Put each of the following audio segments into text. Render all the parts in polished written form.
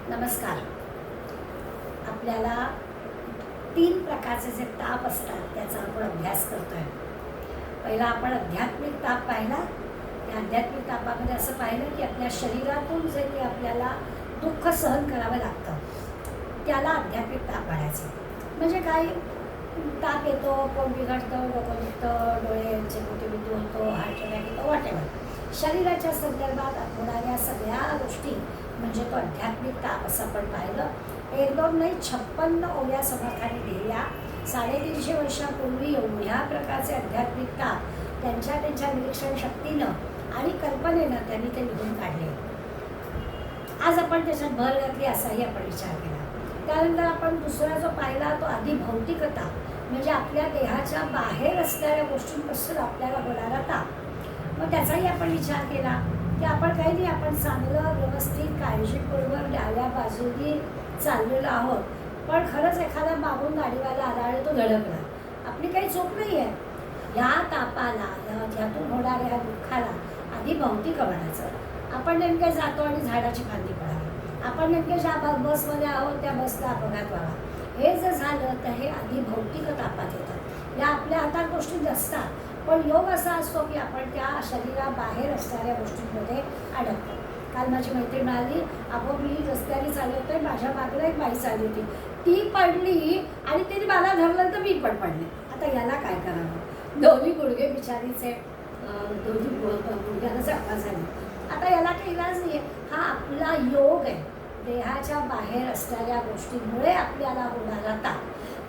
नमस्कार. आपल्याला 3 प्रकारचे जे ताप असतात त्याचा आपण अभ्यास करतोय. पहिला आपण आध्यात्मिक ताप पाहिला. त्या आध्यात्मिक तापामध्ये असं पाहिलं की आपल्या शरीरातून जे की आपल्याला दुःख सहन करावं लागतं त्याला आध्यात्मिक ताप म्हणायचं. म्हणजे काही ताप येतो, पोट बिघडतं, डोकं दुखतं, डोळ्यांचे मोतीबिंदू होतो, हार्ट अटॅक येतो, वॉटेवर शरीराच्या संदर्भात होणाऱ्या सगळ्या गोष्टी म्हणजे तो आध्यात्मिक ताप असं आपण पाहिलं. 1-2 नाही 56 ओव्या समर्थाने दिल्या. 350 वर्षापूर्वी एवढ्या प्रकारचे आध्यात्मिक ताप त्यांच्या निरीक्षण शक्तीनं आणि कल्पनेनं त्यांनी ते लिहून काढले. आज आपण त्याच्यात भर घातली असाही आपण विचार केला. त्यानंतर आपण दुसरा जो पाहिला तो आधी भौतिकता म्हणजे आपल्या देहाच्या बाहेर असणाऱ्या गोष्टींपासून आपल्याला होणारा ताप. मग त्याचाही आपण विचार केला की आपण काही नाही, आपण चांगलं व्यवस्थित काळजीपूर्वक डाव्या बाजूनी चाललेलो आहोत, पण खरंच एखादा मागून गाडीवाला आला आणि तो धडकला. आपली काही चूक नाही आहे. ह्या तापाला ह्यातून होणाऱ्या ह्या दुःखाला आधी भौतिक म्हणायचं. आपण नेमके जातो आणि झाडाची फांदी पडावी, आपण नेमके ज्या बसमध्ये आहोत त्या बसला अपघात व्हावा, हे जर झालं तर हे आधी भौतिक तापात येतात. या आपल्या हातात गोष्टी नसतात, पण योग असा असतो की आपण त्या शरीराबाहेर असणाऱ्या गोष्टींमध्ये अडकतो. काल माझी मैत्रीण म्हणाली, अगो मी रस्त्याने चालत होते, माझ्या मागेला एक बाई चालली होती, ती पडली आणि तिने मला धरलं तर मी पण पडले. आता याला काय करावं? दोन्ही गुडघे बिचारीचे दोन्ही गुडघ्याला जखमा झाली. आता याला काही इलाज नाही आहे. हा आपला योग आहे. देहाच्या बाहेर असणाऱ्या गोष्टींमुळे आपल्याला होणारा ताप.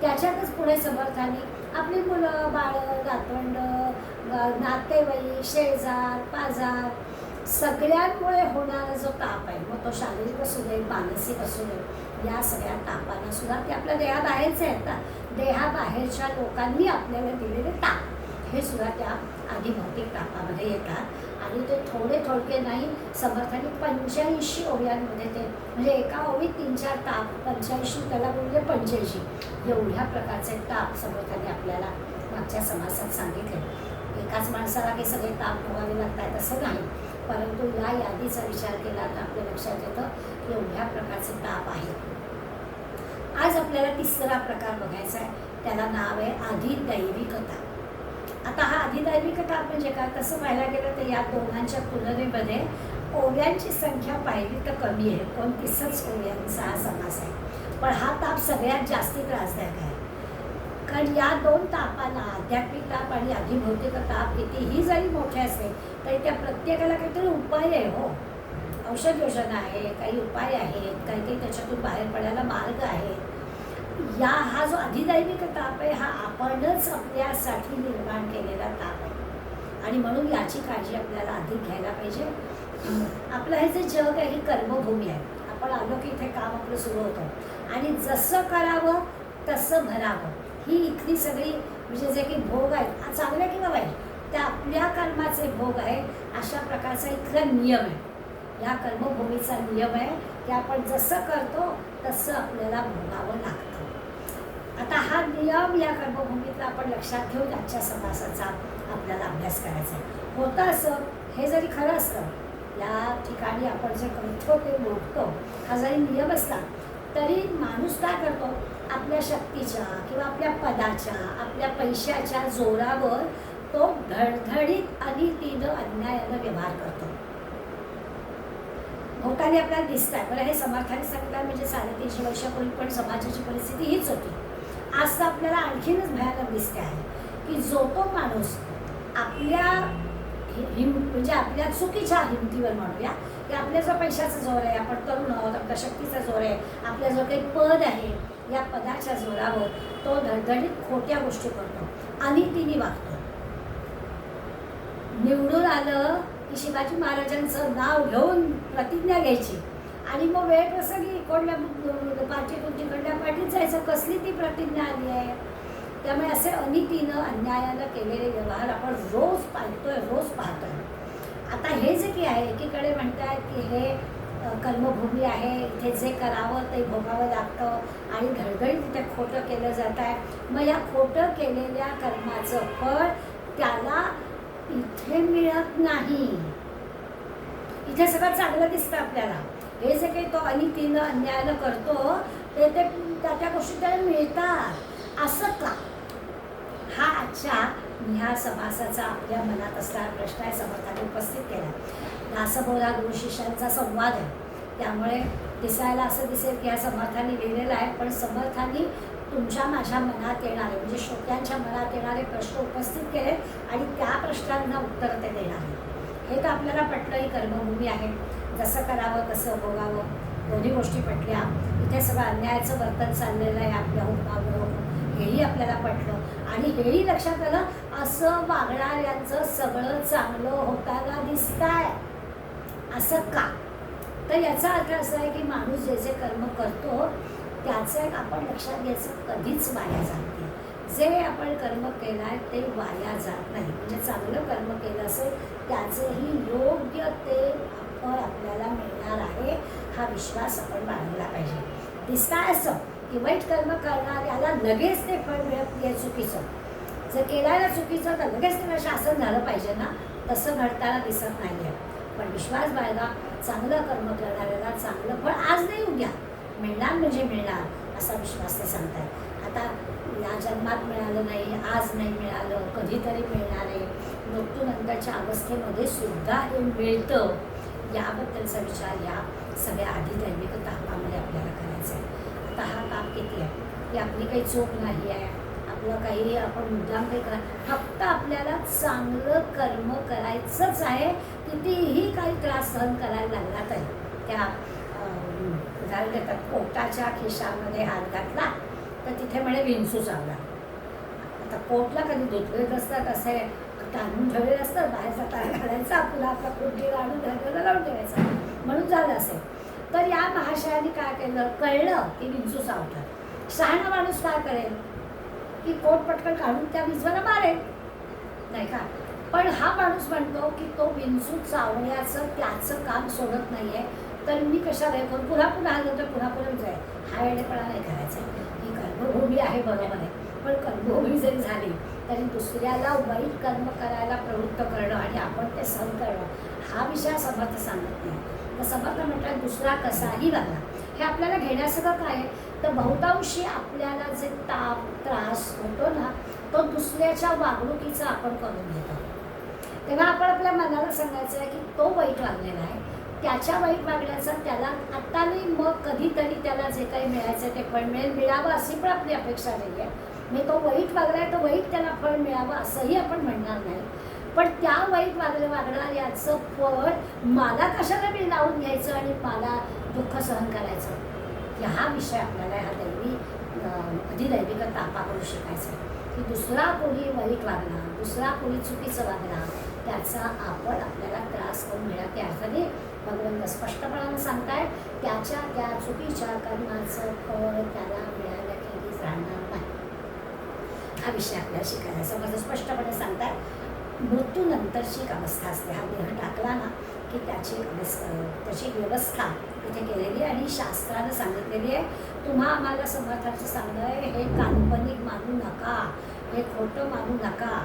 त्याच्यातच पुढे समर्थाने आपली मुलं बाळं, नातवंड, नातेवाईक, शेजार पाजार सगळ्यांमुळे होणारा जो ताप आहे, मग तो शारीरिक असू दे, मानसिक असू दे, या सगळ्या तापांना सुद्धा ते आपल्या देहाबाहेरचे आहेत ना. देहाबाहेरच्या लोकांनी आपल्याला दिलेले ताप हे सुद्धा त्या आधी भौतिक तापामध्ये येतात. आणि ते थोडके नाही, समर्थाने 85 ओव्यांमध्ये ते म्हणजे एका ओवीत 3-4 ताप, 85 त्याला बोलले 85 एवढ्या प्रकारचे ताप समर्थाने आपल्याला मागच्या समासात सांगितले. एकाच माणसाला काही सगळे ताप भोगावे लागतात असं नाही, परंतु या यादीचा विचार केला तर आपल्या लक्षात येतं एवढ्या प्रकारचे ताप आहेत. आज आपल्याला तिसरा प्रकार बघायचा आहे. त्याला नाव आहे अधिदैविकता. आता हा अधिदैविक ताप म्हणजे काय? तसं पाहायला गेलं तर या दोघांच्या तुलनेमध्ये ओव्यांची संख्या पाहिली तर कमी आहे. 29च ओव्यांचा हा समास आहे, पण हा ताप सगळ्यात जास्ती त्रासदायक आहे. कारण या 2 तापाला आध्यात्मिक ताप आणि अधिभौतिक ताप कितीही जरी मोठे असेल तरी त्या प्रत्येकाला काहीतरी उपाय आहे. हो, औषध योजना आहे, काही उपाय आहेत, काही त्याच्यातून बाहेर पडायला मार्ग आहे. हा जो अधिदैविक ताप आहे हा आपणच आपल्यासाठी निर्माण केलेला ताप आहे आणि म्हणून याची काळजी आपल्याला अधिक घ्यायला पाहिजे. आपलं हे जे जग आहे ही कर्मभूमी आहे. आपण आलो की इथे काम आपलं सुरू होतं आणि जसं करावं तसं भरावं, ही इथली सगळी म्हणजे जे की भोग आहेत, चांगले किंवा वाईट, त्या आपल्या कर्माचे भोग आहे. अशा प्रकारचा इथला नियम आहे. या कर्मभूमीचा नियम आहे की आपण जसं करतो तसं आपल्याला भोगावं लागतं. आता हा नियम या कर्मभूमीतला आपण लक्षात घेऊन आजच्या समासाचा आपल्याला अभ्यास करायचा आहे. होतं असं, हे जरी खरं असतं, या ठिकाणी आपण जे करतो ते मोडतो, हा जरी नियम असला तरी माणूस काय करतो? आपल्या शक्तीच्या किंवा आपल्या पदाच्या, आपल्या पैशाच्या जोरावर तो धडधडीत अनितीनं अन्यायानं व्यवहार करतो. भोवताली आपल्याला दिसत आहे. बरं, हे समर्थाने सांगितलं म्हणजे 350 वर्षापूर्वी पण समाजाची परिस्थिती हीच होती. आज तर आपल्याला आणखीनच भयानक दिसते आहे की जो तो माणूस आपल्या म्हणजे आपल्या चुकीच्या हिमतीवर म्हणूया की आपल्या जो पैशाचा जोर आहे, आपण तरुण आहोत, आपल्या शक्तीचा जोर आहे, आपल्या जो काही पद आहे, या पदाच्या जोरावर तो धडधडीत खोट्या गोष्टी करतो, अनितीने वागतो. निवडून आलं की शिवाजी महाराजांचं नाव घेऊन प्रतिज्ञा घ्यायची आणि मग वेळ प्रसंगी इकडल्या पार्टीतून तिकडल्या पार्टीत जायचं. कसली ती प्रतिज्ञा आली आहे? त्यामुळे असे अनितीनं अन्यायानं केलेले व्यवहार आपण रोज पाहतोय. आता हे जे की आहे, एकीकडे म्हणतात की हे कर्मभूमी आहे, इथे जे करावं ते भोगावं लागतं आणि धडधडीत तिथे खोटं केलं जात आहे. मग या खोटं केलेल्या कर्माचं फळ त्याला इथे मिळत नाही. इथे सगळं चांगलं दिसतं आपल्याला, हे जे काही तो अनितीनं अन्यायानं करतो ते त्या गोष्टी त्याला मिळतात. असं का? हा आजच्या ह्या समासाचा आपल्या मनात असणारा प्रश्न आहे, समर्थाने उपस्थित केला. दासबोधा गुरु शिष्यांचा संवाद आहे, त्यामुळे दिसायला असं दिसेल की ह्या समर्थांनी लिहिलेलं आहे, पण समर्थांनी तुमच्या माझ्या मनात येणारे म्हणजे श्रोत्यांच्या मनात येणारे प्रश्न उपस्थित केले आणि त्या प्रश्नांना उत्तर ते देणारे. हे तर आपल्याला पटलं, ही कर्मभूमी आहे, जसं करावं तसं भोगावं, दोन्ही गोष्टी पटल्या. इथे सगळं अन्यायाचं वर्तन चाललेलं आहे आपल्या हुकमाबरोबर, हेही आपल्याला पटलं आणि हेही लक्षात आलं असं वागणाऱ्यांचं सगळं चांगलं होताना दिसतंय. असं का? तर याचा अर्थ असा आहे की माणूस जे जे कर्म करतो त्याचं एक आपण लक्षात घ्यायचं, कधीच वाया जात नाही. जे आपण कर्म केलं आहे ते वाया जात नाही. म्हणजे चांगलं कर्म केलं असेल त्याचंही योग्य ते फळ आपल्याला मिळणार आहे, हा विश्वास आपण बाळगला पाहिजे. दिसतंय असं की वाईट कर्म करणाऱ्याला लगेच ते फळ मिळत नाही, चुकीचं. जर केल्याला चुकीचं तर लगेच ते शासन झालं पाहिजे ना, तसं घडताना दिसत नाही आहे. पण विश्वास बाळगा, चांगलं कर्म करणाऱ्याला चांगलं फळ आज नाही उद्या मिळणार म्हणजे मिळणार असा विश्वास ते सांगतात. आता या जन्मात मिळालं नाही, आज नाही मिळालं, कधीतरी मिळणार आहे, मृत्यूनंतरच्या अवस्थेमध्ये सुद्धा हे मिळतं, याबद्दलचा विचार या सगळ्या अधिदैविक तापामध्ये आपल्याला करायचा आहे. आता हा ताप किती आहे की आपली काही चूक नाही आहे, आपलं काही आपण मुद्दाम काही फक्त आपल्याला चांगलं कर्म करायचंच आहे. कितीही काही त्रास सहन करायला लागला तरी त्या उदाहरण देतात, कोटाच्या खिशामध्ये हात घातला तर तिथे म्हणे विंचू चावला. आता कोटला कधी धुतलेत असतात, असे टाळून ठेवलेले असतात, बाहेर जाताना घालायचा, पुन्हा आपला कोटी आणून घालायला लावून ठेवायचा, म्हणून झालं असेल. तर या महाशयाने काय केलं, कळलं की विंचू चावतात. शहाणा माणूस काय करेल की कोट पटकन काढून त्या विंचवाला मारेल, नाही का? पण हा माणूस म्हणतो की तो विंचू चावण्याचं त्याचं काम सोडत नाहीये, तर मी कशाला हे करून पुन्हा पुन्हा आलो तर पुन्हा पुन्हा जाईल. हा वेळेपणा नाही करायचा. ही कर्मभूमी आहे, बरोबर आहे, पण कर्मभूमी जरी झाली तरी दुसऱ्याला वाईट कर्म करायला प्रवृत्त करणं आणि आपण ते सहन करणं, हा विषय समर्थ सांगत नाही. तर समर्थ म्हटलं दुसरा कसाही वागला, हे आपल्याला घेण्यासगळं काय आहे, तर बहुतांशी आपल्याला जे ताप त्रास होतो ना, तो दुसऱ्याच्या वागणुकीचा आपण करून घेतो. तेव्हा आपण आपल्या मनाला सांगायचं आहे की तो वाईट वागलेला आहे, त्याच्या वाईट वागण्याचा त्याला आत्ता नाही, मग कधीतरी त्याला जे काही मिळायचं ते फळ मिळावं अशी पण आपली अपेक्षा नाही आहे. म्हणजे तो वाईट वागलाय तर वाईट त्याला फळ मिळावं असंही आपण म्हणणार नाही, पण त्या वाईट वागणाऱ्याचं फळ मला कशाला मी लावून घ्यायचं आणि मला दुःख सहन करायचं, हा विषय आपल्याला हा अधिदैविक तापाकडून शिकायचा आहे. की दुसरा कोणी वाईट वागला, दुसरा कोणी चुकीचं वागला, त्याचा आपण आपल्याला त्रास करून मिळत. त्या अर्थाने भगवंत स्पष्टपणाने सांगताय त्याच्या त्या चुकीच्या कर्माचं फळ त्याला मिळालं कधीच राहणार नाही, हा विषय आपल्याला शिकायला. समजा स्पष्टपणे सांगतात मृत्यूनंतरची एक अवस्था असते, हा देह टाकला ना की त्याची व्यवस्था इथे केलेली आहे आणि शास्त्रानं सांगितलेली आहे. तुम्हा आम्हाला समर्थाचं सांगणं आहे, हे काल्पनिक मानू नका, हे खोटं मानू नका.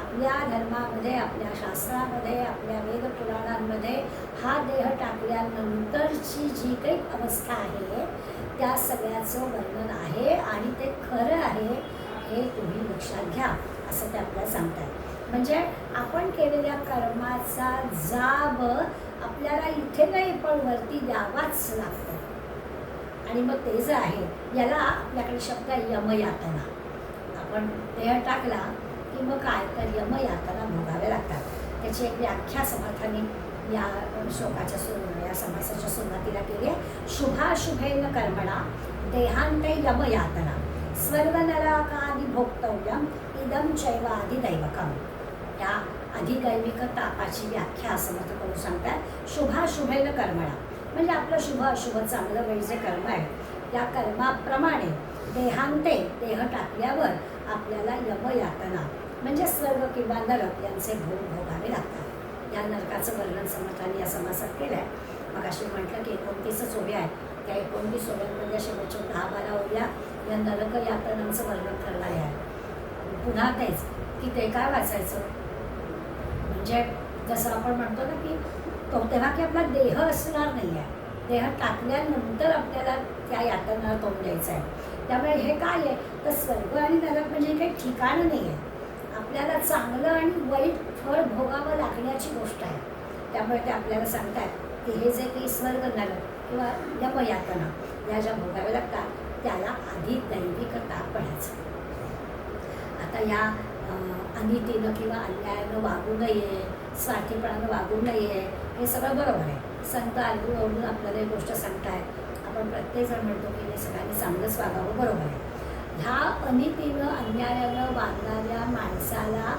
आपल्या धर्मामध्ये, आपल्या शास्त्रामध्ये, आपल्या वेद पुराणांमध्ये हा देह टाकल्यानंतरची जी काही अवस्था आहे त्या सगळ्याचं वर्णन आहे आणि ते खरं आहे, हे तुम्ही लक्षात घ्या, असं ते आपल्याला सांगतात. म्हणजे आपण केलेल्या कर्माचा जाब आपल्याला इथे नाही पण वरती द्यावाच लागतो. आणि मग ते जे आहे याला आपल्याकडे शब्द आहे यमयातना. आपण देह टाकला की मग काय तर यमयातना भोगाव्या लागतात. त्याची एक व्याख्या समर्थांनी या श्लोकाच्या या समासाच्या सुरुवातीला केली आहे. शुभाशुभेन कर्मणा देहांते यमयातना स्वर्गनरकादि भोक्तव्यम इदम चैवाधिदैवकम. या अधिदैविक तापाची व्याख्या समर्थ करून सांगतात. शुभाशुभेन कर्मणा म्हणजे आपलं शुभ अशुभ चांगलं वाईट जे कर्म आहे त्या कर्माप्रमाणे देहांते देह टाकल्यावर आपल्याला यमयातना म्हणजे स्वर्ग किंवा नरक यांचे भोग भोगावे लागतात. या नरकाचं वर्णन समर्थांनी या समासात केलं आहे. मग अशी म्हटलं की 29 ओव्या आहेत, त्या 29 ओव्यांमध्ये शेवटच्या 10-12 ओव्या या नरक यातनांचं वर्णन करणारे आहे. पुन्हा तेच की ते काय वाचायचं, म्हणजे जसं आपण म्हणतो ना की तो तेव्हा की आपला देह असणार नाही आहे, देह टाकल्यानंतर आपल्याला त्या यातनांना तोंड द्यायचं आहे. त्यामुळे हे काय आहे तर स्वर्ग आणि नरक म्हणजे काही ठिकाणं नाही आहे. आपल्याला चांगलं आणि वाईट फळ भोगावं लागण्याची गोष्ट आहे. त्यामुळे ते आपल्याला सांगतात की हे जे काही स्वर्ग नरक किंवा यमयातना या ज्या भोगाव्या लागतात त्याला आधी दैविक ताप पडायचं. आता या अनितीनं किंवा अन्यायानं वागू नये, स्वार्थीपणानं वागू नये, हे सगळं बरोबर आहे. संत ओरडून आपल्याला एक गोष्ट सांगतायत. आपण प्रत्येकजण म्हणतो की हे सगळ्यांनी चांगलंच वागावं, बरोबर आहे. ह्या अनितीनं अन्यायानं वागणाऱ्या माणसाला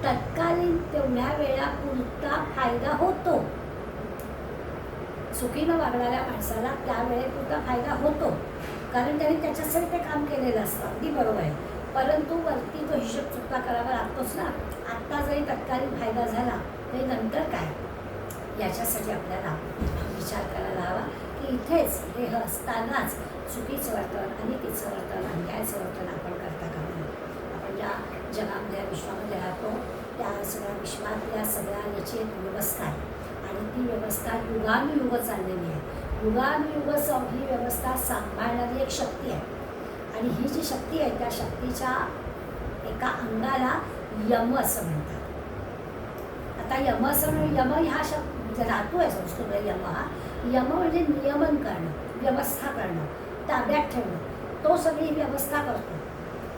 तत्कालीन तेवढ्या वेळापुरता फायदा होतो. चुकीनं वागणाऱ्या माणसाला त्या वेळेपुरता फायदा होतो, कारण त्यांनी त्याच्यासाठी ते काम केलेलं असतं. अगदी बरोबर आहे. परंतु वरती तो हिशोब चुकता करावा लागतोच ना. आत्ता जरी तत्कालीन फायदा झाला तरी नंतर काय, याच्यासाठी आपल्याला विचार करायला हवा की इथेच देह असतानाच चुकीचं वर्तन, अनितीचं वर्तन, अन्यायाचं वर्तन आपण करता कामा नये. आपण ज्या जगामध्ये विश्वामध्ये राहतो त्या सगळ्या विश्वातल्या सगळ्या याची एक व्यवस्था आहे आणि ती व्यवस्था युगानुयुग चाललेली आहे. युगानुयुग ही व्यवस्था सांभाळणारी एक शक्ती आहे आणि ही जी शक्ती आहे त्या शक्तीच्या एका अंगाला यम असं म्हणतात. आता यम असं यम ह्या धातू आहे संस्कृत. यम म्हणजे नियमन करणं, व्यवस्था करणं, ताब्यात ठेवणं. तो सगळी व्यवस्था करतो.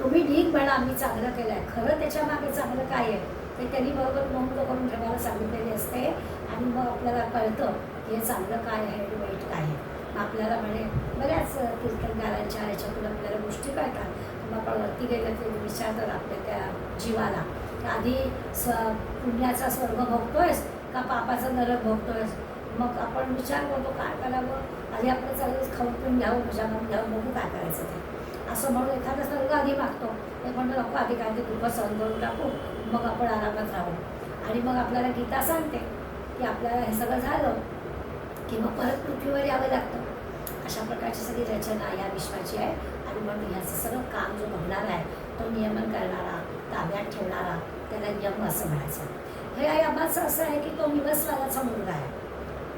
तुम्ही ढीक म्हणा मी चांगलं केलं आहे, खरं त्याच्या मागे चांगलं काय आहे ते त्यांनी बरोबर नोंद करून ठेवायला सांगितलेली असते आणि मग आपल्याला कळतं की हे चांगलं काय आहे आणि वाईट काय आहे. मग आपल्याला म्हणजे बऱ्याच कीर्तनकारांच्या ह्याच्यातून आपल्याला गोष्टी कळतात. मग आपण वरती गेलं ते विचारतात आपल्या त्या जीवाला आधी पुण्याचा स्वर्ग भोगतोयस का पापाचा नरक भोगतोयस. मग आपण विचार करतो काय करावं, आधी आपलं चाललं खाऊन पिऊन घ्यावं, मजा म्हणून घ्यावं, बघू काय करायचं ते असं म्हणून एखादा स्वर्ग आधी मागतो. ते म्हणतो नको आधी काय ते दुःख सहन करून टाकू, मग आपण आरामात राहू. आणि मग आपल्याला गीता सांगते की आपल्याला हे सगळं झालं की मग परत पृथ्वीवर यावं लागतं. अशा प्रकारची सगळी रचना या विश्वाची आहे. आणि म्हणून ह्याचं सगळं काम जो बघणारा आहे तो नियमन करणारा, ताब्यात ठेवणारा, त्याला यम असं म्हणायचं. हे यमाचं असं आहे की तो निवसवादाचा मुलगा आहे.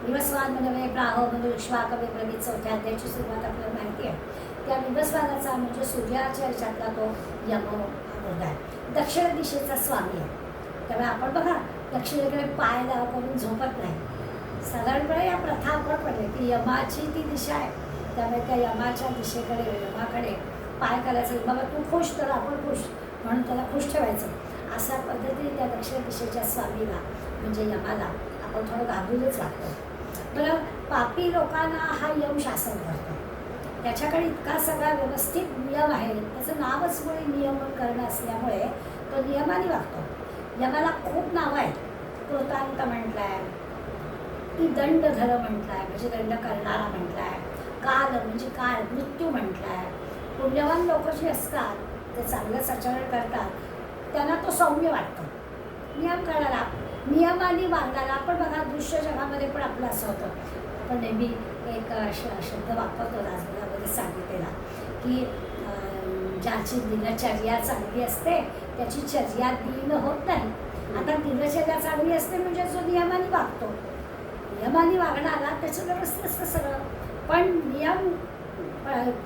निवसवाद म्हणजे प्राह म्हणजे विश्वाकवे प्रवीत चौथ्या अध्यायाची सुरुवात आपल्याला माहिती आहे. त्या निवसवादाचा म्हणजे सूर्याच्या ह्याच्यातला तो यम मुलगा आहे. दक्षिण दिशेचा स्वामी आहे. त्यामुळे आपण बघा दक्षिणेकडे पाय करून झोपत नाही. साधारणपणे या प्रथा आपण पडले की यमाची ती दिशा आहे. त्यामुळे त्या यमाच्या दिशेकडे यमाकडे पाय करायचं. बाबा तू खुश तर आपण खुश म्हणून त्याला खुश ठेवायचं. अशा पद्धतीने त्या दक्षिण दिशेच्या स्वामीला म्हणजे यमाला आपण थोडं घाबरूनच वागतो. बरं पापी लोकांना हा यम शासन करतो. त्याच्याकडे इतका सगळा व्यवस्थित नियम आहे. त्याचं नावच मुळे नियमन करणं असल्यामुळे तो नियमाने वागतो. यमाला खूप नावं आहेत. कृतांत म्हटलं आहे, ती दंडधर म्हटलं आहे म्हणजे दंड करणारा म्हटलं आहे, काल म्हणजे काळ मृत्यू म्हटलं आहे. पुण्यवान लोक जी असतात ते चांगलंच आचरण करतात त्यांना तो सौम्य वाटतो. नियम करणारा, नियमाने वागणारा. आपण बघा दृश्य जगामध्ये पण आपलं असं होतं. आपण नेहमी एक शब्द वापरतो राजगुरामध्ये सांगितलेला की ज्याची दिनचर्या चांगली असते त्याची चर्या दिन होत नाही. आता दिनचर्या चांगली असते म्हणजे जो नियमाने वागतो, नियमाने वागणारा त्याचं व्यवस्थित असतं सगळं. पण नियम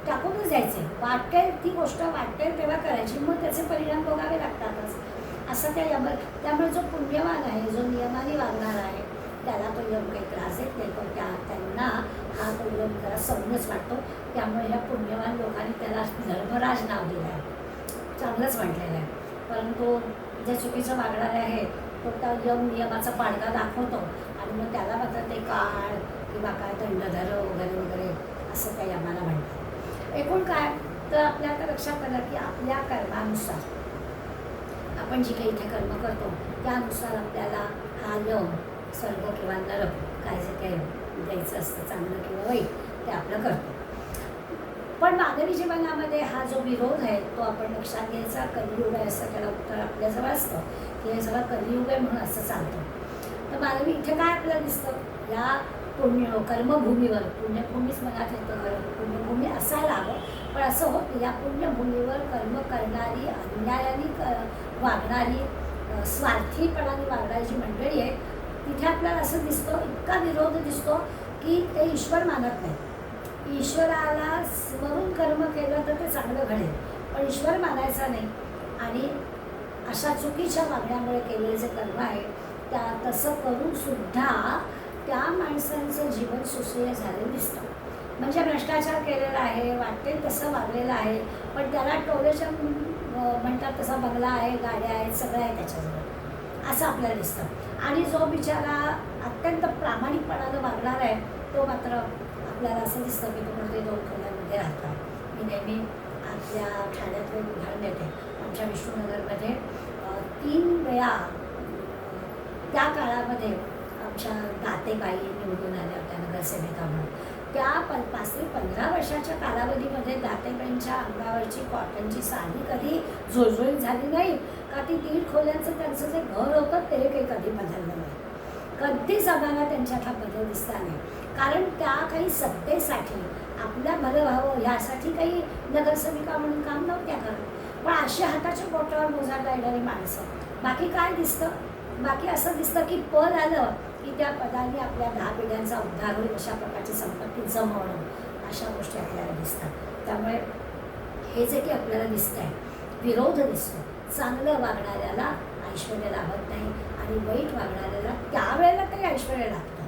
टाकूनच द्यायचे. वाटेल ती गोष्ट वाटेल तेव्हा करायची, मग त्याचे परिणाम भोगावे लागतातच. असं त्या त्यामुळे जो पुण्यवान आहे, जो नियमाने वागणारा आहे त्याला तो यम काही त्रास देत नाही. पण त्यांना हा तो यम जरा सौम्यच वाटतो. त्यामुळे ह्या पुण्यवान लोकांनी त्याला धर्मराज नाव दिलं आहे, चांगलंच म्हटलेलं आहे. परंतु जे चुकीचं वागणारे आहे तो त्या यम नियमाचा पाडगा दाखवतो आणि मग त्याला मात्र ते काळ किंवा काय दंडधर वगैरे वगैरे असं त्या यमाला म्हणतात. एकूण काय तर आपल्या आता लक्षात आलं की आपल्या कर्मानुसार आपण जी काही इथे कर्म करतो त्यानुसार आपल्याला हा यम स्वर्ग किंवा नरक काय जे काही द्यायचं असतं चांगलं किंवा वाईट ते आपलं करतो. पण मानवी जीवनामध्ये हा जो विरोध आहे तो आपण लक्षात घ्यायचा. कलियुग आहे असं त्याला उत्तर आपल्याजवळ असतं की हे सगळं कलियुग आहे म्हणून असं चालतं. तर मानवी इथे काय आपल्याला दिसतं या कर्मभूमीवर, पुण्यभूमीच मनात येतं, पुण्यभूमी असायला हवं पण असं होत. या पुण्यभूमीवर कर्म करणारी, अन्यायाने वागणारी, स्वार्थीपणाने वागणारी जी मंडळी आहे तिथे आपल्याला असं दिसतं, इतका विरोध दिसतो की ते ईश्वर मानत नाही. ईश्वराला स्मरून कर्म केलं तर ते चांगलं घडेल, पण ईश्वर मानायचा नाही. आणि अशा चुकीच्या वागण्यामुळे केलेले जे कर्म आहे त्या तसं करून सुद्धा त्या माणसांचं जीवन सुसह्य झालेलं दिसतं. म्हणजे भ्रष्टाचार केलेला आहे, वाटते तसं वागलेलं आहे, पण त्याला टोलेच्या म्हणतात तसा बंगला आहे, गाड्या आहेत, सगळं आहे त्याच्याजवळ, असं आपल्याला दिसतं. आणि जो बिचारा अत्यंत प्रामाणिकपणानं वागणार आहे तो मात्र आपल्याला असं दिसतं की तो म्हणजे 2 खोल्यांमध्ये राहतात. मी नेहमी आपल्या ठाण्यातलं एक उदाहरण देते. आमच्या विष्णुनगरमध्ये 3 वेळा त्या काळामध्ये आमच्या दातेबाई निवडून आल्या होत्या नगरसेविका म्हणून. त्या 5 ते 15 वर्षाच्या कालावधीमध्ये दातेबाईंच्या अंगावरची कॉटनची साडी कधी झुळझुळीत झाली नाही का. ती 1.5 खोल्यांचं त्यांचं जे घर होतं ते काही कधी बदललं नाही. कधीच आम्हाला त्यांच्यात हा बदल दिसला नाही. कारण त्या काही सत्तेसाठी आपल्या भलं व्हावं ह्यासाठी काही नगरसेविका म्हणून काम नव्हत्या करत. पण अशी हाताच्या बोटावर मोजायला येणारी माणसं. बाकी काय दिसतं? बाकी असं दिसतं की पद आलं की त्या पदाने आपल्या 10 पिढ्यांचा उद्धार होईल अशा प्रकारची संपत्ती जमवणं, अशा गोष्टी आपल्याला दिसतात. त्यामुळे हे जे की आपल्याला दिसतं आहे, विरोध दिसतो. चांगलं वागणाऱ्याला ऐश्वर्य लाभत नाही आणि वाईट वागणाऱ्याला त्यावेळेला तरी ऐश्वर्य लागतं.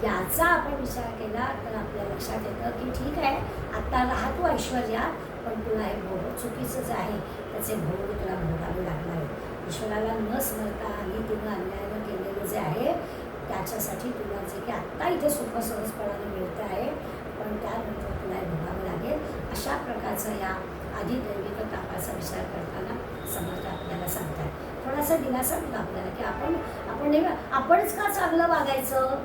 याचा आपण विचार केला तर आपल्या लक्षात येतं की ठीक आहे, आत्ता राहतो ऐश्वर्यात, पण तुला हे भोग चुकीचंच आहे, त्याचे भोग तुला भोगावे लागणार आहे. ईश्वराला न स्मरता आणि तिनं अन्यायानं केलेलं जे आहे त्याच्यासाठी तुला जे की आत्ता इथे सुख सहजपणाने मिळतं आहे, पण त्यानंतर तुला हे भोगावं लागेल. अशा प्रकारचा या अधिदैविक तापाचा विचार करताना समर्थ आपल्याला सांगतात. थोडासा दिलासा दिला आपल्याला की आपण नेहमी आपणच का चांगलं वागायचं,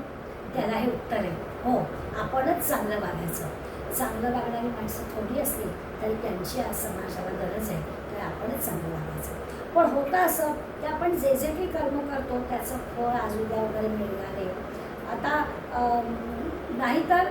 त्याला हे उत्तर आहे हो, आपणच चांगलं वागायचं. चांगलं वागणारी माणसं थोडी असली तरी त्यांची आज समाजाला गरज आहे, तर आपणच चांगलं वागायचं. पण होतं असं की आपण जे जे काही कर्म करतो त्याचं फळ आज उद्या वगैरे मिळणार आहे. आता नाहीतर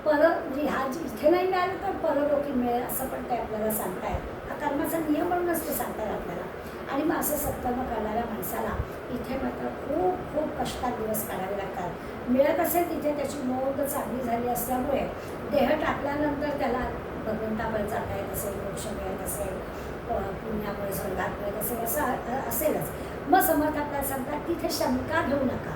म्हणजे हा इथे नाही मिळालं तर परलोकी मिळेल असं पण ते आपल्याला सांगतायत. हा कर्माचा नियम म्हणूनच ते सांगतात आपल्याला. आणि मग असं सत्कर्म करणाऱ्या माणसाला इथे मात्र खूप खूप कष्टात दिवस काढावे लागतात. मिळत असेल तिथे त्याची नोंद चांगली झाली असल्यामुळे देह टाकल्यानंतर त्याला भगवंतापर्यंत जाता येत असेल, मोक्ष मिळत असेल, पुण्यामुळे स्वर्गात मिळत असेल, असं असेलच. मग समर्थ आपल्याला सांगतात तिथे शंका घेऊ नका,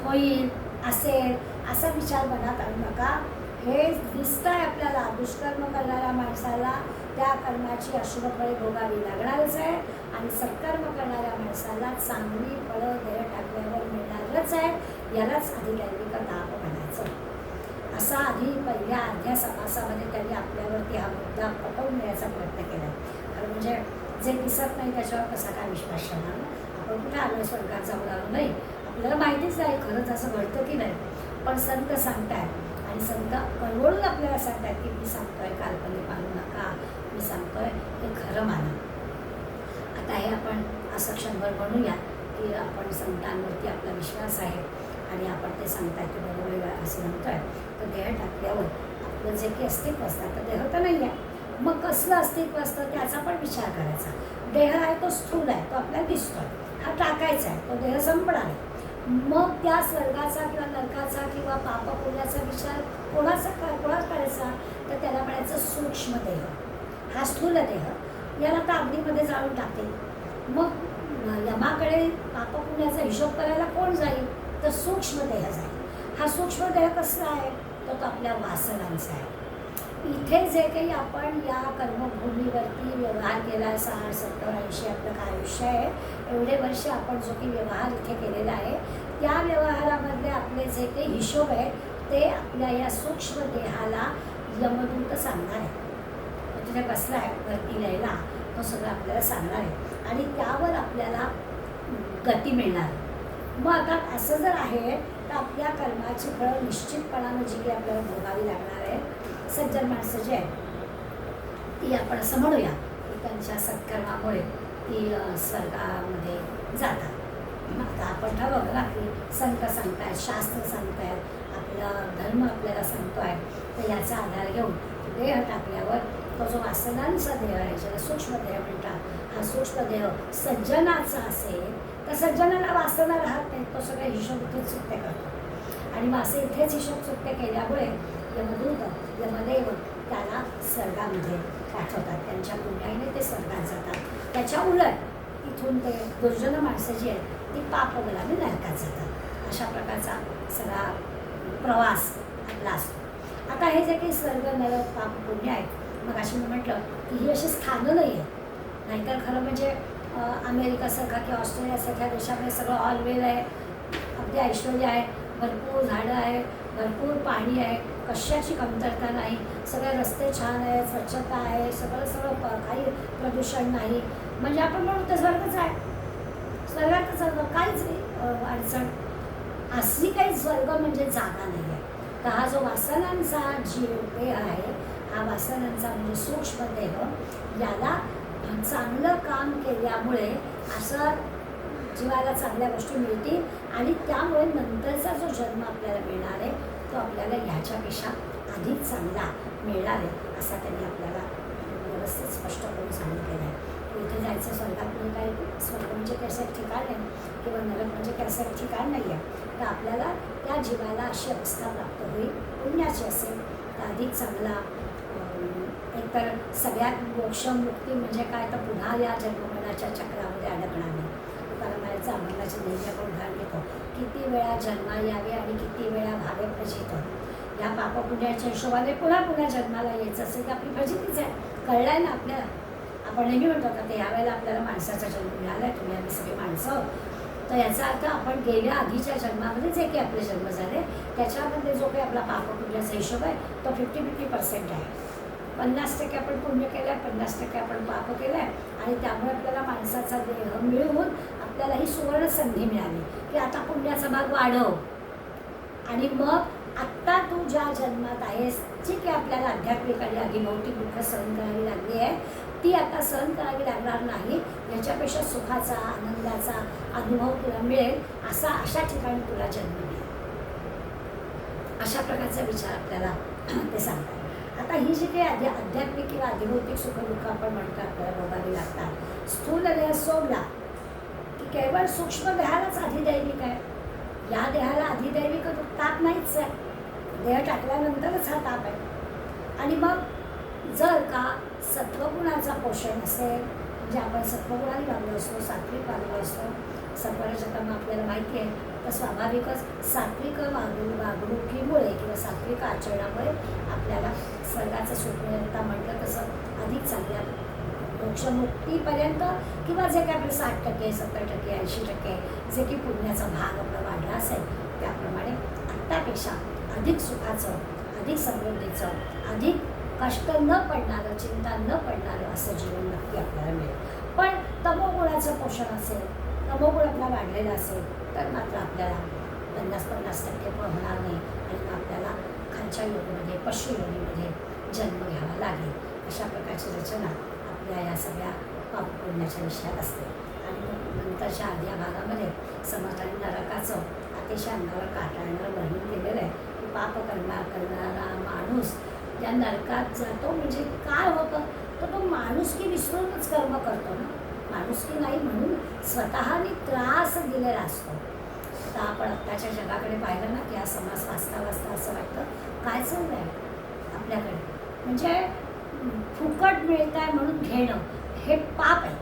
होईल असेल असा विचार मनात आणू नका. हे दिसतं आहे आपल्याला, दुष्कर्म करणाऱ्या माणसाला त्या कर्माची अशुभ फळे भोगावी लागणारच आहे आणि सत्कर्म करणाऱ्या माणसाला चांगली फळं देह टाकल्यावर मिळणारच आहे. यालाच अधिदैविक ताप म्हणायचं. असा आधी पहिल्या अर्ध्या समासामध्ये त्यांनी आपल्यावरती हा मुद्दा पटवून देण्याचा प्रयत्न केला. कारण म्हणजे जे दिसत नाही त्याच्यावर कसा काय विश्वास ठेवणार ना. आपण कुठे आलो स्वर्गात जाऊन आलो नाही, आपल्याला माहितीच नाही खरंच असं घडतं की नाही. पण संत सांगतायत आणि संत कळवळून आपल्याला सांगतायत की मी सांगतोय काल्पनिक मानू नका, मी सांगतोय हे खरं माना. आता हे आपण असं क्षणभर म्हणूया की आपण संतांवरती आपला विश्वास आहे आणि आपण ते सांगताय की बरोबर असं म्हणतोय. तर देह टाकल्यावर आपलं जे काही अस्तित्व असतं तर देह तर नाही आहे, मग कसलं अस्तित्व असतं त्याचा पण विचार करायचा. देह आहे तो स्थूल आहे, तो आपल्याला दिसतोय, हा टाकायचा आहे, तो देह संपणार आहे. मग त्या स्वर्गाचा किंवा नरकाचा किंवा पापपुण्याचा विचार कोणाचा करायचा, तर त्याला म्हणायचं सूक्ष्म देह. हा स्थूल देह याला तर अग्नीमध्ये जाळून टाकेल. मग यमाकडे पापपुण्याचा हिशोब करायला कोण जाईल, तर सूक्ष्म देह जाईल. हा सूक्ष्म देह कसला आहे, तर तो आपल्या वासनांचा आहे. इथे जे काही आपण या कर्मभूमीवरती व्यवहार केला, 60, 70, 80 आपलं काय आयुष्य आहे, एवढे वर्ष आपण जो काही व्यवहार इथे केलेला आहे त्या व्यवहारामधले आपले जे काही हिशोब आहे ते आपल्या या सूक्ष्म देहाला यमदूत सांगणार आहे. तिथे बसला आहे वरती लिहायला, तो सगळं आपल्याला सांगणार आहे आणि त्यावर आपल्याला गती मिळणार. मग आता असं जर आहे तर आपल्या कर्माची फळं निश्चितपणानं जी काही आपल्याला भोगावी लागणार आहे. सज्जन माणसं जी आहेत ती आपण असं म्हणूया की त्यांच्या सत्कर्मामुळे ती स्वर्गामध्ये जातात. मग आता आपण ठरवलं ना की संत सांगतायत, शास्त्र सांगतायत, आपला धर्म आपल्याला सांगतो आहे, तर याचा आधार घेऊन देह टाकल्यावर तो जो वासनांचा देह आहे ज्याला सूक्ष्म देह म्हणतात, हा सूक्ष्म देह सज्जनाचा असेल तर सज्जनाला वासना राहत नाही, तो सगळे हिशोब इथे चुकते करतो. आणि मग असे इथेच हिशोब चुकते केल्यामुळे यमदूत यमदेव त्याला स्वर्गामध्ये पाठवतात. त्यांच्या पुण्याने ते स्वर्गात जातात. त्याच्या उलट इथून ते दुर्जन माणसं जी आहेत ती पापबलाने नरकात जातात. अशा प्रकारचा सगळा प्रवास आपला असतो. आता हे जे काही स्वर्ग नरक पाप पुण्य आहेत, मग अशी मी म्हटलं की ही अशी स्थानं नाही आहेत. नाहीतर खरं म्हणजे अमेरिकासारखा किंवा ऑस्ट्रेलियासारख्या देशामध्ये सगळं ऑलवेल आहे, अगदी ऐश्वर्य आहे, भरपूर झाडं आहे, भरपूर पाणी आहे, कशाची कमतरता नाही, सगळे रस्ते छान आहेत, स्वच्छता आहे, सगळं काही प्रदूषण नाही. म्हणजे आपण म्हणू तर स्वर्गच आहे, स्वर्गातच काहीच अडचण. असली काही स्वर्ग म्हणजे जागा नाही आहे. तर हा जो वासनांचा जीव देह आहे, हा वासनांचा म्हणजे सूक्ष्म देह, याला चांगलं काम केल्यामुळे असं जीवाला चांगल्या गोष्टी मिळतील आणि त्यामुळे नंतरचा जो जन्म आपल्याला मिळणार आहे तो आपल्याला ह्याच्यापेक्षा अधिक चांगला मिळणार आहे, असा त्यांनी आपल्याला व्यवस्थित स्पष्ट करून सांगितलेलं आहे. इथे जायचं स्वर्गात म्हणजे काय, स्वर्ग म्हणजे कसं एक ठिकाण आहे किंवा नरक म्हणजे कसं एक ठिकाण नाही आहे. तर आपल्याला त्या जीवाला अशी अवस्था प्राप्त होईल, पुण्याची असेल तर अधिक चांगला. एकतर सगळ्यात मोक्षमुक्ती म्हणजे काय, तर पुन्हा या जन्ममरणाच्या चक्रामध्ये अडकणार नाही. तुकारामाचं अभंगाचे नेहमी आपण उदाहरण घेतो, किती वेळा जन्मा यावे आणि किती वेळा भावे फजित. या पापपुण्याच्या हिशोबाने पुन्हा जन्माला यायचं असेल तर आपली फजितीच आहे. कळलं आहे ना आपल्याला. आपण नेहमी म्हणतो का ते यावेळेला आपल्याला माणसाचा जन्म मिळाला आहे, तुम्ही आम्ही सगळे माणसं. तर याचा अर्थ आपण गेल्या आधीच्या जन्मामध्ये जे काही आपले जन्म झाले त्याच्यामध्ये जो काही आपला पापपुण्याचा हिशोब आहे तो 50-50% आहे. 50% आपण पुण्य केलं आहे, 50% आपण पाप केलं आहे आणि त्यामुळे आपल्याला माणसाचा देह मिळवून आपल्याला ही सुवर्ण संधी मिळाली की आता पुण्याचा भाग वाढव आणि मग आत्ता तू ज्या जन्मात आहेस जी काही आपल्याला आध्यात्मिक आणि अधिभौतिक दुःख सहन करावी लागली आहे ती आता सहन करावी लागणार नाही. याच्यापेक्षा सुखाचा आनंदाचा अनुभव तुला मिळेल, अशा ठिकाणी तुला जन्म मिळेल. अशा प्रकारचा विचार आपल्याला ते सांगतात. आता ही जी काही आध्यात्मिक किंवा अधिभौतिक सुखदुःख आपण म्हणतो आपल्याला भोगावी लागतात, स्थूल देह सोडला की केवळ सूक्ष्म देहालाच अधिदैविक आहे. या देहाला अधिदैविक ताप नाहीच आहे. देह टाकल्यानंतरच हा ताप आहे. आणि मग जर का सत्वगुणाचा पोषण असेल, म्हणजे आपण सत्वगुणाने वागलो असतो, सात्विक वागलो असतो, सत्वरजतम आपल्याला माहिती आहे, तर स्वाभाविकच सात्विक वागणुकीमुळे किंवा सात्विक आचरणामुळे आपल्याला स्वर्गाचं सुख मिळता म्हटलं तसं अधिक चांगल्या मोक्षमुक्तीपर्यंत किंवा जे काही आपलं 60%, 70%, 80% जे की पुण्याचा भाग आपला वाढला असेल त्याप्रमाणे आत्तापेक्षा अधिक सुखाचं, अधिक समृद्धीचं, अधिक कष्ट न पडणारं, चिंता न पडणारं असं जीवन नक्की आपल्याला मिळेल. पण तमोगुणाचं पोषण असेल, तमोगुण आपला वाढलेला असेल तर मात्र आपल्याला 50-50% पण होणार नाही आणि मग आपल्याला खालच्या योनीमध्ये, पशु योनीमध्ये जन्म घ्यावा लागेल. अशा प्रकारची रचना आपल्या या सगळ्या पापपुण्याच्या विषयात असते. आणि मग नंतरच्या अर्ध्या भागामध्ये समर्थांनी नरकाचं अतिशय अंगावर काटाळणारं वर्णन केलेलं आहे की पाप करणारा माणूस या नरकात जातो म्हणजे काय होतं, तर तो माणुसकी विसरूनच कर्म करतो ना. माणुसकी नाही म्हणून स्वतःने त्रास दिलेला असतो. आता आपण आत्ताच्या जगाकडे पाहिलं ना की हा समाज वाचता असं वाटतं काय चाललं आहे आपल्याकडे, म्हणजे फुकट मिळत आहे म्हणून घेणं हे पाप आहे.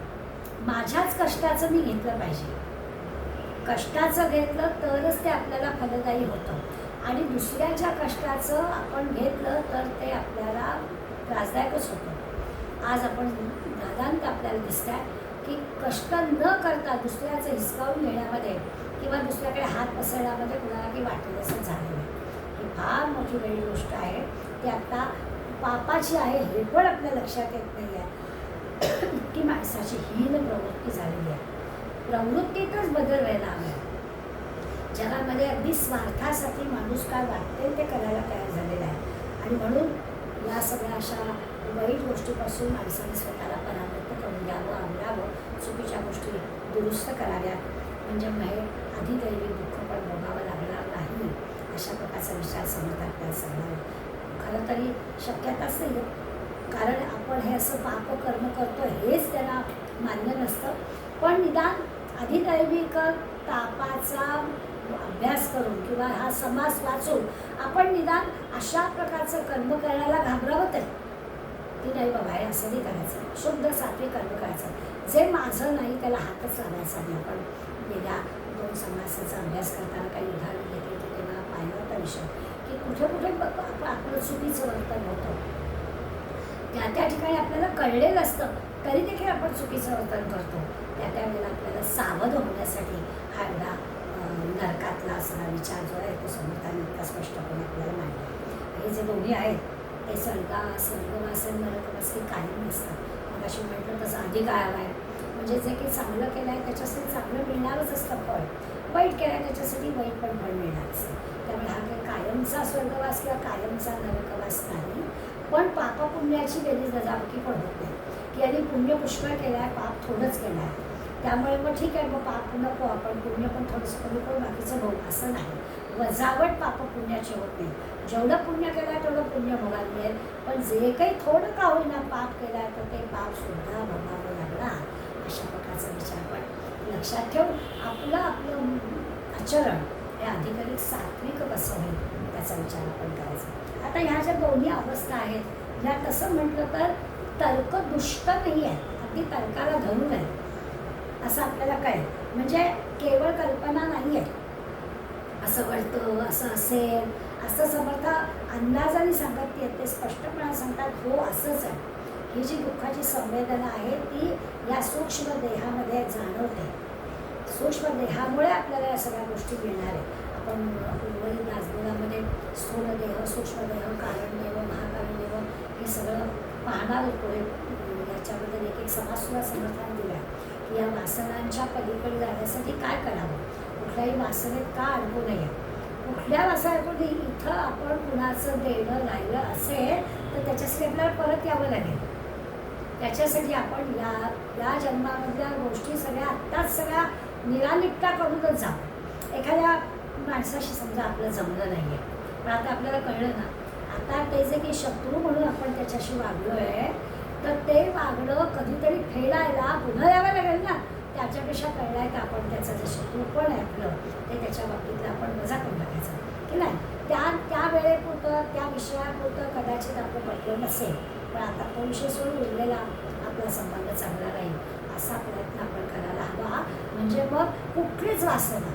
माझ्याच कष्टाचं मी घेतलं पाहिजे. कष्टाचं घेतलं तरच ते आपल्याला फलदायी होतं आणि दुसऱ्याच्या कष्टाचं आपण घेतलं तर ते आपल्याला त्रासदायकच होतं. आज आपण दादांत आपल्याला दिसत आहे की कष्ट न करता दुसऱ्याचं हिसकावून घेण्यामध्ये किंवा दुसऱ्याकडे हात पसरण्यामध्ये कुणाला काही वाटेल असं झालेलं आहे. ही फार मोठी वेगळी गोष्ट आहे. ती आत्ता पापाची आहे हे पण आपल्या लक्षात येत नाही आहे. इतकी माणसाची हीन प्रवृत्ती झालेली आहे. प्रवृत्तीतच बदल व्हायला हवा. जगामध्ये अगदी स्वार्थासाठी माणूस काय वाटते ते करायला तयार झालेला आहे आणि म्हणून या सगळ्या अशा वाईट गोष्टीपासून माणसाने स्वतःला परावृत्त करून घ्यावं, आवडावं, चुकीच्या गोष्टी दुरुस्त कराव्यात म्हणजे हे अधिदैविक दुःख पण भोगावं लागणार नाही. अशा प्रकारचा विचार समजतात आपल्याला सांगणार. खरं तरी शक्यताच नाही, कारण आपण हे असं पापकर्म करतो हेच त्याला मान्य नसतं. पण निदान अधिदैविक तापाचा अभ्यास करून किंवा हा समास वाचून आपण निदान अशा प्रकारचं कर्म करायला घाबरावं तरी की नाही बाबा हे असं नाही करायचं, शुद्ध सात्विक कर्म करायचं, जे माझं नाही त्याला हातच लावायचा नाही. आपण गेल्या 2 समासाचा अभ्यास करताना काही उदाहरण घेतली की तेव्हा पाहिलं होता विषय की कुठे कुठे आपलं चुकीचं वर्तन होतं, त्या ठिकाणी आपल्याला कळलेलं असतं तरी देखील आपण चुकीचं वर्तन करतो. त्यावेळेला आपल्याला सावध होण्यासाठी हा एवढा नरकातला सगळा विचार जो आहे तो समर्थाने इतका स्पष्टपणे आपल्याला मांडला. हे जे दोन्ही आहेत ते स्वर्गवास आणि नरकवास हे कायम नसतात. मग अशी म्हटलं तसं अधिक आयाम आहे, म्हणजे जे काही चांगलं केलं आहे त्याच्यासाठी चांगलं मिळणारच असतं फळ, वाईट केलं आहे त्याच्यासाठी वाईट पण फळ मिळणार असतं. त्यामुळे हा काही कायमचा स्वर्गवास किंवा कायमचा नरकवास नाही, पण पापपुण्याची बेरीज वजाबाकी पण होत नाही की आणि पुण्य पुष्कळ केलं आहे पाप थोडंच केलं आहे, त्यामुळे मग ठीक आहे मग पाप नको आपण पुण्य पण थोडंसं कमी करून बाकीचं भोग, असं नाही. वजावट पापपुण्याची होत नाही. जेवढं पुण्य केलं आहे तेवढं पुण्य भोगायला मिळेल, पण जे काही थोडं का होईना पाप केलं आहे तर ते पापसुद्धा भोगावं लागणार. अशा प्रकारचा विचार पण लक्षात ठेवून आपलं आचरण हे अधिकाधिक सात्विक कसं होईल त्याचा विचार आपण करायचा. आता ह्या ज्या दोन्ही अवस्था आहेत ह्या तसं म्हटलं तर तर्क दुष्ट नाही आहे, अगदी तर्काला धरून आहे असं आपल्याला कळेल. म्हणजे केवळ कल्पना नाही आहे असं वाटतं असं असेल असं समर्थ अंदाजाने सांगत येत, ते स्पष्टपणे सांगतात हो असंच आहे. ही जी दुःखाची संवेदना आहे ती या सूक्ष्म देहामध्ये जाणवते, सूक्ष्म देहामुळे आपल्याला या सगळ्या गोष्टी मिळणार आहे. आपण उर्वरित दासबोधामध्ये स्थूल देह, सूक्ष्म देह, कारणदेव, महाकारणदेव हे सगळं पाहणार होतो. याच्याबद्दल एक समाजसुद्धा समर्थन दिला की या वासनांच्या पलीकडे जाण्यासाठी काय करावं, कुठल्याही वासनेत का अडकू नये, कुठल्या वासनाकडे इथं आपण कुणाचं देणं राहिलं असेल तर त्याच्यासाठी आपल्याला परत यावं लागेल. त्याच्यासाठी आपण या जन्मामधल्या गोष्टी सगळ्या आत्ताच सगळ्या निरानिपटा करूनच जावं. एखाद्या माणसाशी समजा आपलं जमलं नाही आहे पण आता आपल्याला कळलं ना, आता ते जे काही शत्रू म्हणून आपण त्याच्याशी वागलो आहे तर ते वागणं कधीतरी फेडायला पुन्हा यावं लागेल ना. त्याच्यापेक्षा कळलं आहे तर आपण त्याचं जे शत्रू पण आहे आपलं ते त्याच्या बाबतीतलं आपण वजा करून टाकायचं की नाही. त्या वेळेपुरतं त्या विषयापुरतं कदाचित आपलं पटलं नसेल, पण आता तो विषय सोडून उरलेला आपला संबंध चांगला राहील असा प्रयत्न आपण करायला हवा. म्हणजे मग कुठलीच वासना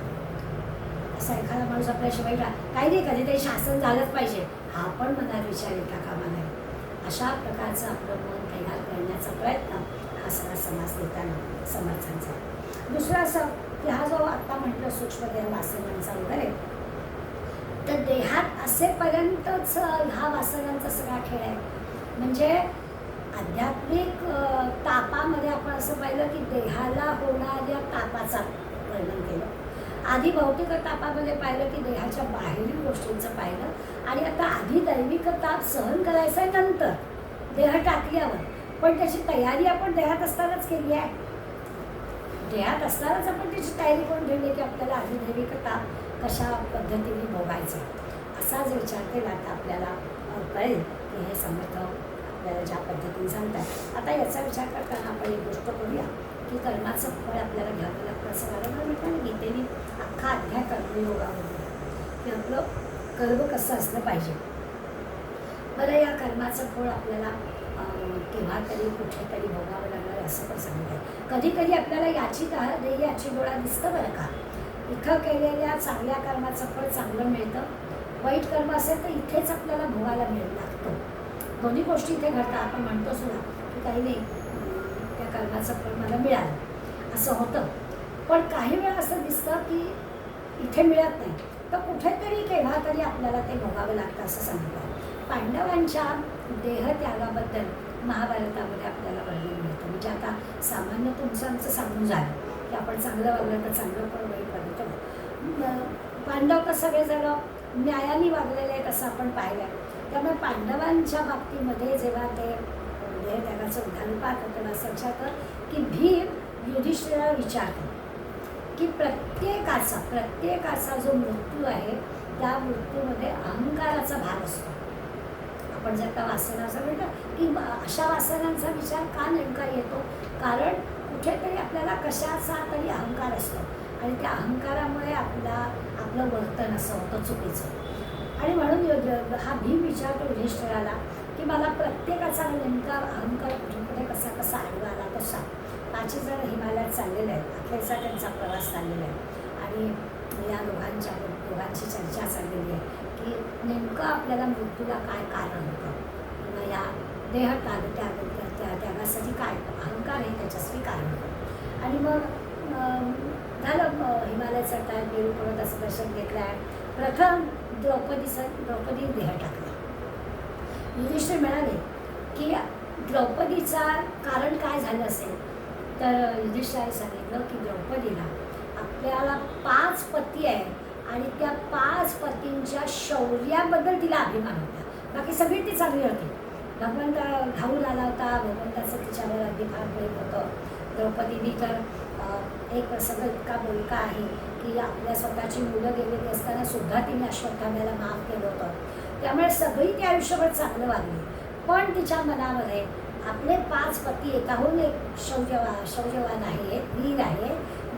असा एखादा माणूस आपल्याशिवाय काही नाही कधीतरी शासन झालंच पाहिजे हा पण मनात विचार येता कामा नाही. अशा प्रकारचं आपलं मन तयार करण्याचा प्रयत्न हा सगळा समाज देताना समर्थांचा. दुसरं असं की हा जो आत्ता म्हटलं सूक्ष्मदेह वासनांचा वगैरे, तर देहात असेपर्यंतच हा वासनांचा सगळा खेळ आहे. म्हणजे आध्यात्मिक तापामध्ये आपण असं पाहिलं की देहाला होणाऱ्या तापाचा वर्णन केलं, आधी भौतिक तापामध्ये पाहिलं की देहाच्या बाहेरील गोष्टींचं पाहिलं, आणि आता आधी दैविक ताप सहन करायचा आहे नंतर देह टाकल्यावर, पण त्याची तयारी आपण देहात असतानाच केली आहे. देहात असतानाच आपण त्याची तयारी करून ठेवली की आपल्याला आधी दैविक ताप कशा पद्धतीने भोगायचा, असा जो विचार केला तर आपल्याला कळेल की हे समर्थ आपल्याला ज्या पद्धतीने सांगतात. आता याचा विचार करताना आपण एक गोष्ट करूया की कर्माचं फळ आपल्याला घ्यावं लागतं असं मला म्हटलं ना गीतेने अख्खा अध्याय कर्मयोगामध्ये की आपलं कर्म कसं असलं पाहिजे. बरं या कर्माचं फळ आपल्याला केव्हा तरी कुठेतरी भोगावं लागणार असं पण सांगत आहे. कधी कधी आपल्याला याची डोळा दिसतं बरं का. इथं केलेल्या चांगल्या कर्माचं फळ चांगलं मिळतं, वाईट कर्म असेल तर इथेच आपल्याला भोगायला लागतं. दोन्ही गोष्टी इथे घडतात. आपण म्हणतो सुद्धा की काही नाही त्या कर्माचं फळ मला मिळालं असं होतं, पण काही वेळा असं दिसतं की इथे मिळत नाही तर कुठेतरी केव्हा तरी आपल्याला ते भोगावं लागतं असं सांगतात. पांडवांच्या देहत्यागाबद्दल महाभारतामध्ये आपल्याला वर्णन मिळतं. म्हणजे आता सामान्य तुमचं आमचं सांगून झालं की आपण चांगलं वागलं तर चांगलं पण वाईट वागलं. पांडव तर सगळेजण न्यायाने वागलेले आहेत असं आपण पाहिलं. त्यामुळे पांडवांच्या बाबतीमध्ये जेव्हा ते देहत्यागाचं उदाहरण पाहतं तेव्हा असं विचारतं की भीम युधिष्ठिराला विचारतो की प्रत्येकाचा जो मृत्यू आहे त्या मृत्यूमध्ये अहंकाराचा भाग असतो. आपण जर का वासनाचं म्हणलं की अशा वासनांचा विचार का नेमका येतो, कारण कुठेतरी आपल्याला कशाचा तरी अहंकार असतो आणि त्या अहंकारामुळे आपलं वर्तन असं होतं चुकीचं. आणि म्हणून हा भीम विचारतो युधिष्ठिराला की मला प्रत्येकाचा नेमका अहंकार कुठे कसा कसा आडवा आला तो सांग. 5 जण हिमालयात चाललेले आहेत, अखेरचा त्यांचा प्रवास चाललेला आहे आणि या दोघांची चर्चा चाललेली आहे की नेमकं आपल्याला मृत्यूला काय कारण होतं किंवा या देह त्यागासाठी काय अहंकार हे त्याच्यासाठी कारण होतं. आणि मग झालं हिमालय चढताय, देवी पर्वताचं दर्शन घेतलं आहे. प्रथम द्रौपदी देह टाकला. युधिष्ठिर म्हणाले की द्रौपदीचा कारण काय झालं असेल, तर युधिष्ठिराने सांगितलं की द्रौपदीला आपल्याला 5 पती आहे आणि त्या 5 पतींच्या शौर्याबद्दल तिला अभिमान होता. बाकी सगळी ती चांगली होती. भगवंत घाऊन आला होता, भगवंताचं तिच्यावर अगदी फार प्रेम होतं. द्रौपदीने तर एक प्रसंग इतका बोलका आहे की आपल्या स्वतःची मुलं गेलेली असताना सुद्धा तिने अश्वत्थाम्याला माफ केलं होतं. त्यामुळे सगळी ती आयुष्यभर चांगलं वागली, पण तिच्या मनामध्ये आपले 5 पती एकाहून एक शौर्यवान आहे, वीर आहे,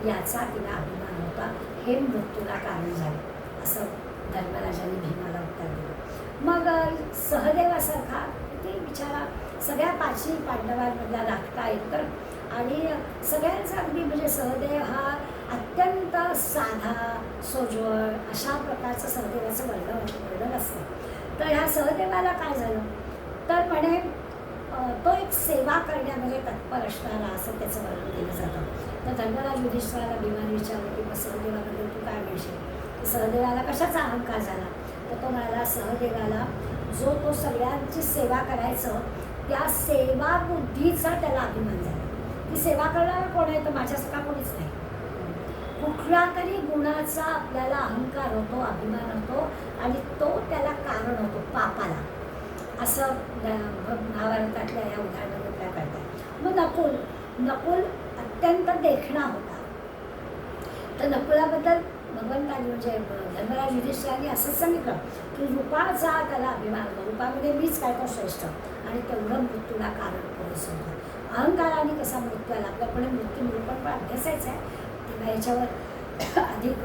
याचा तिला अभिमान होता. हे मृत्यूला कारण झालं असं धर्मराजाने भीमाला उत्तर दिलं. मग सहदेवासारखा ते बिचारा सगळ्या 5 पांडवांमधला धाकटा एकतर आणि सगळ्यांचा अगदी म्हणजे सहदेव हा अत्यंत साधा सोज्वळ अशा प्रकारचं सहदेवाचं वर्णन असतं. तर ह्या सहदेवाला काय झालं तर म्हणे तो एक सेवा करण्यामध्ये तत्पर असणारा असं त्याचं वर्णन केलं जातं. तर धर्मराज युधिष्ठिराला भीमाने विचारलं की मग सहदेवाबद्दल तू काय म्हणशील, सहदेवाला कशाचा अहंकार झाला. तर तो म्हणाला सहदेवाला जो तो सगळ्यांची सेवा करायचं त्या सेवा बुद्धीचा त्याला अभिमान झाला. ती सेवा करणारा कोण आहे तर माझ्यासारखा कोणीच नाही. कुठला तरी गुणाचा आपल्याला अहंकार होतो, अभिमान होतो आणि तो त्याला कारण होतो पापाला, असं महाभारतातल्या या उदाहरणाने काय करतात. मग नकुल अत्यंत देखणा होता. तर नकुलाबद्दल भगवंतानी म्हणजे धर्मराज युधिष्ठिराने असंच सांगितलं की रूपाचा त्याला अभिमान होतो, रूपामध्ये मीच काय तो श्रेष्ठ आणि तेवढं मृत्यूला कारण पुरेसं होतं. अहंकाराने कसा मृत्यू आला, आपल्याकडे मृत्यू निरूपण पण अभ्यासायचं आहे तेव्हा याच्यावर अधिक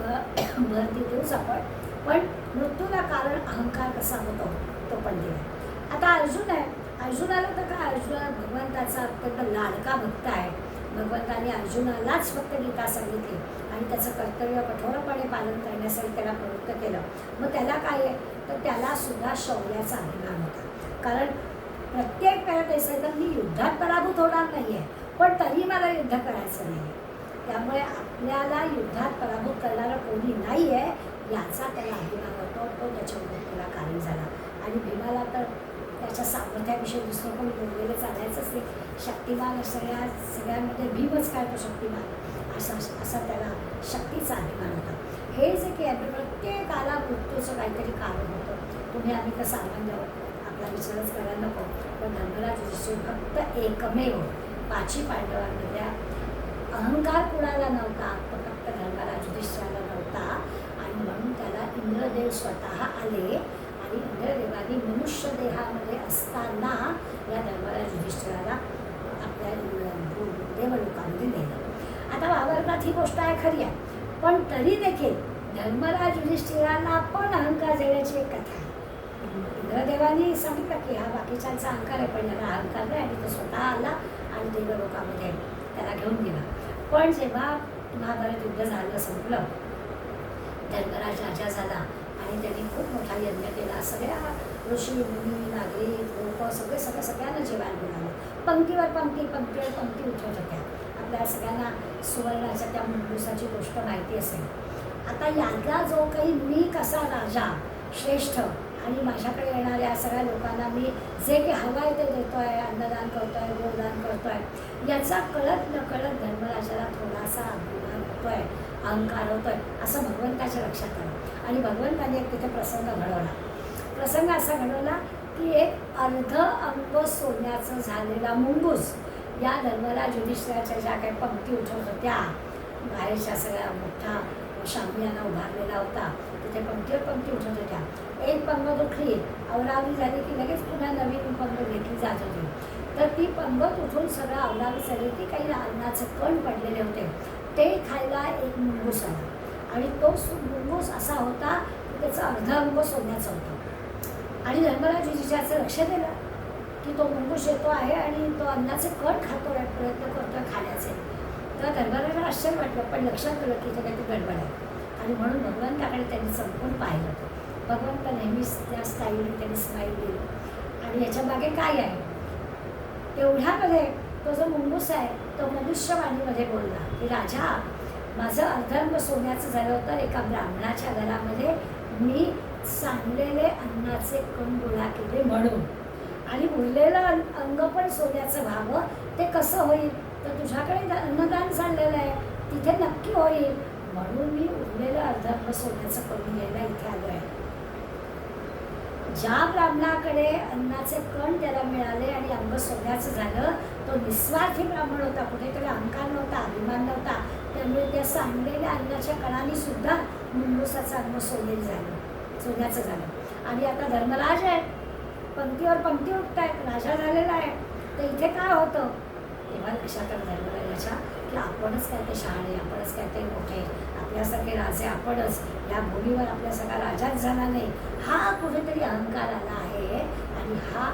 भर देऊच आपण. पण मृत्यूला कारण अहंकार कसा होतो तो पण दिला. आता अर्जुन आहे, अर्जुनाला तर काय, अर्जुन भगवंताचा अत्यंत लाडका भक्त आहे. भगवंताने अर्जुनालाच फक्त गीता सांगितली आणि त्याचं कर्तव्य कठोरपणे पालन करण्यासाठी त्याला प्रवृत्त केलं. मग त्याला काय आहे तर त्याला सुद्धा शौर्याचा अभिमान होता. कारण प्रत्येक वेळा ते सांगतात मी युद्धात पराभूत होणार नाही आहे, पण तरी मला युद्ध करायचं नाही. त्यामुळे आपल्याला युद्धात पराभूत करणारं कोणी नाही आहे याचा त्याला अभिमान होतो. तो त्याच्या मृत्यूला कारण झाला. आणि भीमाला तर त्याच्या सामर्थ्याविषयी दुसरं कोणी बोललेलं चालायचंच नाही. शक्तिमान सगळ्यांमध्ये भीमच काय तो शक्तिमान असा त्याला शक्तीचा अभिमान होता. हे जे की आहे प्रत्येकाला मृत्यूचं काहीतरी कारण होतं. तुम्ही आम्ही कसं आनंद आपला विचारच करायला नको. पण धर्मराज युधिष्ठिर फक्त एकमेव 5 पांडवांमधल्या अहंकार कुणाला नव्हता तो फक्त धर्मराज युधिष्ठिराला नव्हता. आणि म्हणून त्याला इंद्रदेव स्वतः आले आणि इंद्रदेवानी मनुष्य देहामध्ये असताना या धर्मराज युधिष्ठिराला आपल्या देवलोकामध्ये नेलं. आता महाभारतात ही गोष्ट आहे खरी आहे, पण तरी देखील धर्मराज युधिष्ठिराला पण अहंकार देण्याची एक कथा आहे. इंद्रदेवानी सांगितलं की हा बाकीच्यांचा अहंकार आहे पण याला अहंकार नाही आणि तो स्वतः आला आणि देवलोकामध्ये त्याला घेऊन गेला. पण जेव्हा महाभारत युद्ध झालं संपलं, धर्मराज राजा झाला आणि त्यांनी खूप मोठा यज्ञ केला. सगळ्या ऋषी मुनी नागरिक लोक सगळ्यांना जेवायला बोलावलं. पंक्तीवर पंक्ती उठवत होत्या. आपल्या सगळ्यांना सुवर्णाच्या त्या दिवसाची गोष्ट माहिती असेल. आता यातला जो काही मी कसा राजा श्रेष्ठ आणि माझ्याकडे येणाऱ्या सगळ्या लोकांना मी जे काही हवं आहे ते देतो आहे, अन्नदान करतो आहे, गोदान करतो आहे, याचा कळत नकळत धर्मराजाला थोडासा अभिमान होतो आहे, अहंकार होतो आहे असं भगवंताच्या लक्षात आलं. आणि भगवंताने एक तिथे प्रसंग असा घडवला की एक अर्ध अंग सोन्याचं झालेला मुंगूस या धर्मराज युधिष्ठिराच्या ज्या काही पंक्ती उठवत होत्या, बाहेरच्या सगळ्या मोठा शामियाना उभारलेला होता, तिथे पंक्तीवर पंक्ती उठत होत्या. एक पंगत उठली, अवरावली झाली की लगेच पुन्हा नवीन पंगत घेतली जात होती. तर ती पंगत उठून सगळं अवरावली झाली की काही अन्नाचे कण पडलेले होते ते खायला एक मुंगूस आला. आणि तो मुंगूस असा होता की त्याचं अर्ध अंग सोन्याचं होतं. आणि धर्मराज लक्ष दिलं की तो मुंगूस येतो आहे आणि तो अन्नाचे कण खातो आहे, प्रयत्न करतोय खाण्याचे. तर धर्मराजाला आश्चर्य वाटलं, पण लक्षात आलं की इथे काहीतरी गडबड आहे. आणि म्हणून भगवंताकडे त्यांनी चमकून पाहिलं. भगवंत नेहमीच त्या स्टाईलने त्यांनी स्माईल दिली. आणि याच्या मागे काय आहे, तेवढ्यामध्ये तो जो मुंगूस आहे तो मनुष्यवाणीमध्ये बोलला की राजा, माझं अर्धांग सोन्याचं झालं होतं. एका ब्राह्मणाच्या घरामध्ये मी सांडलेले अन्नाचे कण गोळा केले म्हणून, आणि उरलेलं अंग पण सोन्याचं व्हावं. ते कसं होईल, तर तुझ्याकडे अन्नदान झालेलं आहे, तिथे नक्की होईल. म्हणून मी उरलेलं अर्धांग सोन्याचं करून घ्यायला इथे आलो आहे. ज्या ब्राह्मणाकडे अन्नाचे कण त्याला मिळाले आणि अंग सोन्याचं झालं, तो निस्वार्थी ब्राह्मण होता. कुठेतरी अहंकार नव्हता, अभिमान नव्हता. त्यामुळे त्या सांडलेल्या अन्नाच्या कणांनी सुद्धा मुंगूसाचं अंग सोन्याचं झालं. आणि आता धर्मराज आहे, पंक्तीवर पंक्ती उठत आहेत, राजा झालेला आहे. तर इथे काय होतं, तेव्हा लक्षात आलं धर्मराजाच्या की आपणच काय ते शहाणे, आपणच काय ते मोठे, आपल्यासारखे राजे आपणच, या भूमीवर आपल्या सगळा राजाच झाला नाही. हा कुठेतरी अहंकार आला आहे आणि हा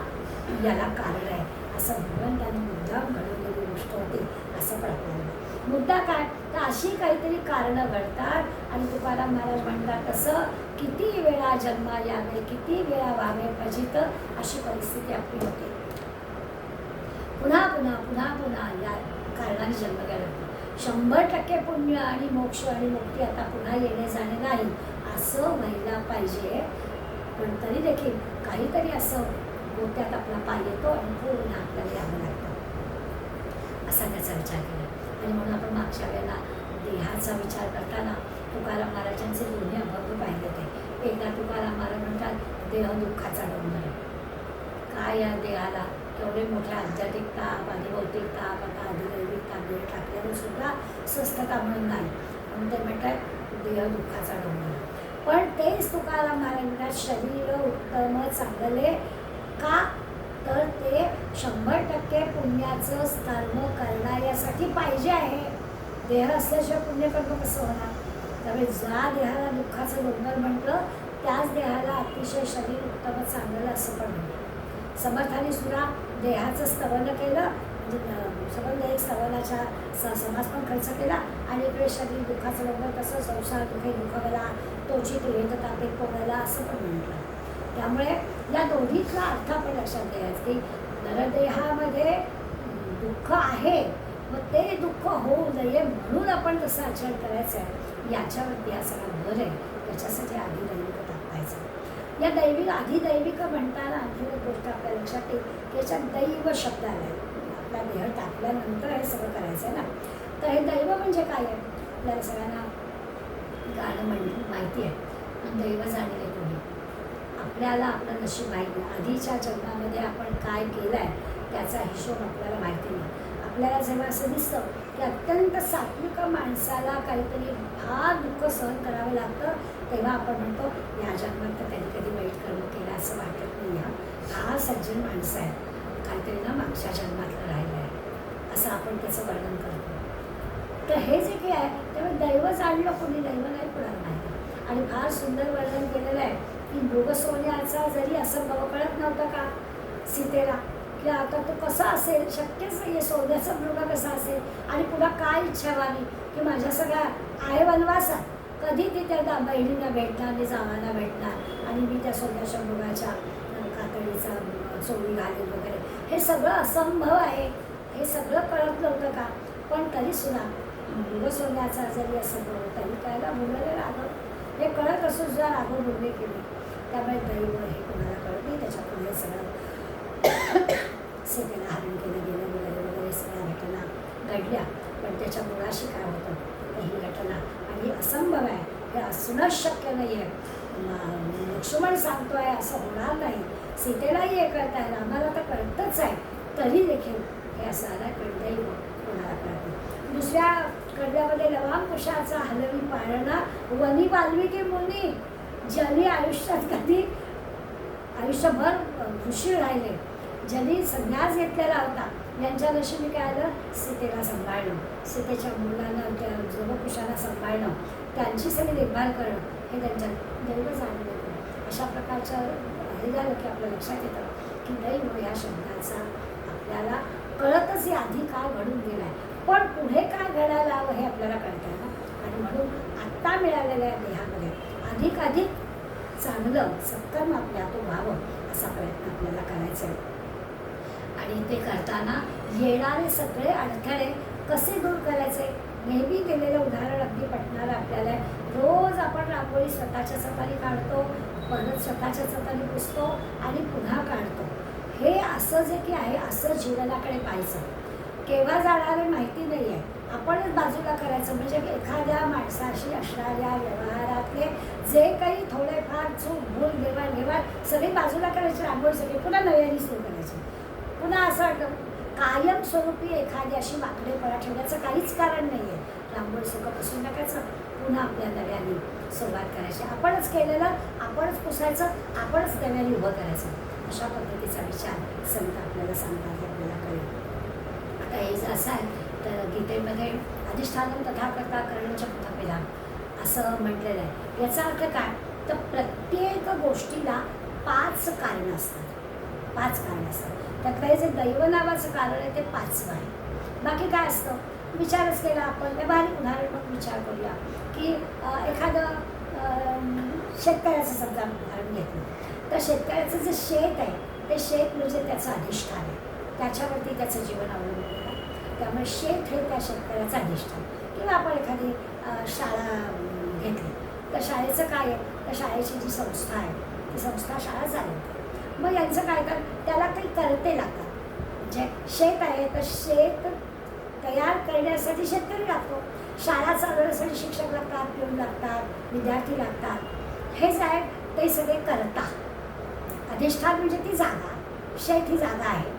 याला कारण आहे, असं भगवंताने मुद्दाम घडवलेली गोष्ट होती असं पण आपल्याला. मुद्दा काय, तर अशी काहीतरी कारणं घडतात आणि तुकाराम महाराज म्हणतात तसं किती वेळा जन्मा यावे, किती वेळा व्हावे फजित, अशी परिस्थिती आपली होते. पुन्हा पुन्हा पुन्हा पुन्हा या कारणाने जन्म घ्यायला लागतो. 100% पुण्य आणि मोक्ष आणि मुक्ती आता पुन्हा येणे जाणे नाही असं व्हायला पाहिजे. पण तरी देखील काहीतरी असं गोत्यात आपला पाय येतो आणि पूर्ण आपल्याला यावं लागतं, असा त्याचा विचार केला. आणि म्हणून आपण मागच्या वेळेला देहाचा विचार करताना तुकाराम महाराजांचे दोन्ही अभंग पाहिले ते. एकदा तुकाराम महाराज म्हणतात देह दुःखाचा डोंगर. काय या देहाला केवढे मोठे आध्यात्मिक ताप आणि भौतिक ताप, आता अधिदैविक ताप देह टाकल्यावर सुद्धा स्वस्थता म्हणून नाही, म्हणून ते म्हणतात देह दुःखाचा डोंगर. पण तेच तुकाराम महाराजांना शरीर उत्तम चांगले का, तर ते 100% पुण्याचं कर्म करण्यासाठी पाहिजे आहे. देह असल्याशिवाय पुण्यकर्म कसं होणार. त्यामुळे ज्या देहाला दुःखाचं डोंगर म्हटलं त्याच देहाला अतिशय शरीर उत्तम चांगलं असं पण म्हणलं. समर्थाने सुद्धा देहाचं स्तवन केलं, म्हणजे संबंध एक स्तवनाच्या समास पण खर्च केला, आणि इकडे शरीर दुःखाचं डोंगर तसं संसार दुःखे दुःखवला, तोची तुरेत तापे पोळला असं पण म्हटलं. त्यामुळे या दोन्हीतला अर्थ आपण लक्षात द्यायचं की नरदेहामध्ये दुःख आहे, मग ते दुःख होऊ नये म्हणून आपण तसं आचरण करायचं आहे, याच्यावरती हा सगळा भर आहे. त्याच्यासाठी अधिदैविक टाकायचं. या अधिदैविक म्हणताना आणखी एक गोष्ट आपल्या लक्षात येईल की याच्यात दैव शब्द आला आहे. आपला देह टाकल्यानंतर हे सगळं करायचं आहे ना. तर हे दैव म्हणजे काय आहे, आपल्याला सगळ्यांना गाणं माहिती आहे, पण दैव जाणले तुम्ही. आपल्याला आपलं नशीब माहिती, आधीच्या जन्मामध्ये आपण काय केलं आहे त्याचा हिशोब आपल्याला माहिती नाही. आपल्याला जेव्हा असं दिसतं की अत्यंत सात्विक माणसाला काहीतरी फार दुःख सहन करावं लागतं, तेव्हा आपण म्हणतो या जन्मात तर कधी कधी वाईट कर्म केलं असं वाटत नाही. हा सज्जन माणसं आहे, काहीतरी ना मागच्या जन्मातलं राहिलं आहे असं आपण त्याचं वर्णन करतो. तर हे जे काही आहे तेव्हा दैव जाणलं कोणी, दैव नाही कोणाला माहिती. आणि फार सुंदर वर्णन केलेलं आहे की मृगसोन्याचा जरी असं कळत नव्हतं का सीतेला, की आता तो कसा असेल, शक्यच नाही आहे, सोन्याचा मृग कसा असेल, आणि पुन्हा काय इच्छा व्हावी की माझ्या सगळ्या आहे वनवासात, कधी ती त्या बहिणींना भेटणार आणि जावांना भेटणार, आणि मी त्या सोन्याच्या मृगाच्या कातडीचा चोळी घालेल वगैरे. हे सगळं असंभव आहे, हे सगळं कळत नव्हतं का. पण तरीसुद्धा मृगसोन्याचा जरी असं तरी त्याला मुलाला राघव हे कळत असून सुद्धा राघव मुले केले. त्यामुळे दैव हे कोणाला कळत नाही. त्याच्या पुढे सगळं सीतेला हरण केलं गेलं वगैरे वगैरे सगळ्या घटना घडल्या, पण त्याच्या मुळाशी काय होतं ही घटना, आणि असंभव आहे, हे असणंच शक्य नाही आहे. लक्ष्मण सांगतो आहे असं होणार नाही, सीतेलाही हे कळत आहे, रामाला तर कळतच आहे, तरी देखील हे असं आलं पण दैव कोणाला कळत नाही. दुसऱ्या कडव्यामध्ये लवांकुशाचा हलवी पाळणा वनी वाल्मिकी मुनी, ज्यांनी आयुष्यात कधी आयुष्यभर खुशी राहिले, ज्यांनी संन्यास घेतलेला होता यांच्या नशिबी काय आलं, सीतेला सांभाळणं, सीतेच्या मुलांना त्या जवपुरुषाला सांभाळणं, त्यांची सगळी देखभाल करणं हे त्यांच्या दैव जाणून येतं. अशा प्रकारचं हे झालं की आपल्या लक्षात येतं की दैव या शब्दाचा आपल्याला कळतच हे आधी काय घडून गेला आहे, पण पुढे काय घडायला हवं हे आपल्याला कळतं ना. आणि म्हणून आत्ता मिळालेल्या देहामध्ये अधिक चांगलं सत्कर्म आपल्या तो व्हावं असा प्रयत्न आपल्याला करायचा आहे. आणि ते करताना येणारे सगळे अडथळे कसे दूर करायचे, नेहमी केलेलं उदाहरण अगदी पटणारं आपल्याला. रोज आपण रांगोळी स्वतःच्या हाताने काढतो, परत स्वतःच्या हाताने पुसतो आणि पुन्हा काढतो. हे असं जे की आहे असं जीवनाकडे पाहायचं. केव्हा जाणार आहे माहिती नाही आहे, आपणच बाजूला करायचं. म्हणजे एखाद्या माणसाशी असणाऱ्या व्यवहारातले जे काही थोडेफार चूक भूल देवाणघेवाण सगळी बाजूला करायची, रांगोळी सगळी पुन्हा नव्याने सुरू करायची. पुन्हा असं कायमस्वरूपी एखादी अशी वाकडेपणा ठेवण्याचं काहीच कारण नाही आहे. रांगोळी सगळं पुसून टाकायचं, पुन्हा आपल्या नव्याने सुरुवात करायची. आपणच केलेलं आपणच पुसायचं, आपणच नव्याने उभं करायचं. अशा पद्धतीचा विचार संत आपल्याला सांगतात, हे आपल्याला कळेल. आता हे जर असं आहे तर गीतेमध्ये अधिष्ठानं तथा करता करणं पथपेला असं म्हटलेलं आहे. याचा अर्थ काय, तर प्रत्येक गोष्टीला 5 कारणं असतात. 5 कारणं असतात. त्यातलं जे दैव नावाचं कारण आहे ते 5वं आहे. बाकी काय असतं, विचारच केला आपण. बारीक उदाहरण मग विचार करूया की एखादं शेतकऱ्याचं समजा उदाहरण घेतलं तर शेतकऱ्याचं जे शेत आहे ते शेत म्हणजे त्याचं अधिष्ठान आहे, त्याच्यावरती त्याचं जीवन अवलंबून आहे. त्यामुळे शेत हे त्या शेतकऱ्याचं अधिष्ठान. किंवा आपण एखादी शाळा घेतली तर शाळेचं काय आहे, तर शाळेची जी संस्था आहे ती संस्था शाळा चालवते. मग यांचं काय कर, त्याला काही करते लागतात. म्हणजे शेत आहे तर शेत तयार करण्यासाठी शेतकरी लागतो, शाळा चालवण्यासाठी शिक्षक लागतात, पिऊन लागतात, विद्यार्थी लागतात. हे जे आहे ते सगळे करता. अधिष्ठान म्हणजे ती जागा, शेत ही जागा आहे.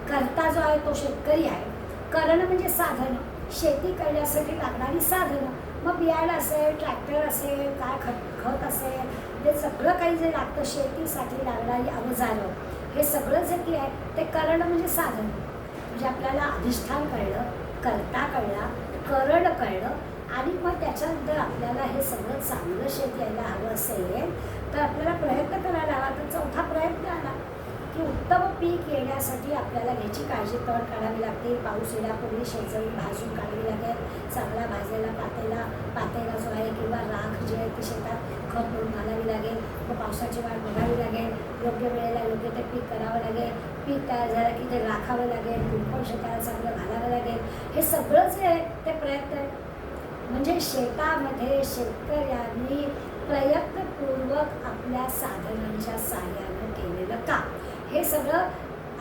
करता जो आहे तो शेतकरी आहे. करणं म्हणजे साधनं, शेती करण्यासाठी लागणारी साधनं. मग बियाणं असेल, ट्रॅक्टर असेल, काय खत असेल, ते सगळं काही जे लागतं शेतीसाठी लागणारी अवजारं, हे सगळं जे की आहे ते करणं म्हणजे साधन. म्हणजे आपल्याला अधिष्ठान कळलं, करता कळला, करणं कळलं आणि मग त्याच्यानंतर आपल्याला हे सगळं चांगलं शेत यायला हवं असेल तर आपल्याला प्रयत्न करायला हवा. तर 4था प्रयत्न आला की उत्तम पीक येण्यासाठी आपल्याला याची काळजी तण काढावी लागते. पाऊस येण्यापूर्वी शेतजमीन भाजून काढावी लागेल, चांगला भाजलेला पातेला जो आहे किंवा राख जी आहे ती शेतात खत म्हणून घालावी लागेल. मग पावसाची वाट बघावी लागेल, योग्य वेळेला योग्य ते पीक करावं लागेल. पीक तयार झालं की ते राखावं लागेल, कुंपण शेताला चांगलं घालावं लागेल. हे सगळं जे आहे ते प्रयत्न आहे. म्हणजे शेतामध्ये शेतकऱ्यांनी प्रयत्नपूर्वक आपल्या साधनांच्या साहाय्यानं केलेलं काम, हे सगळं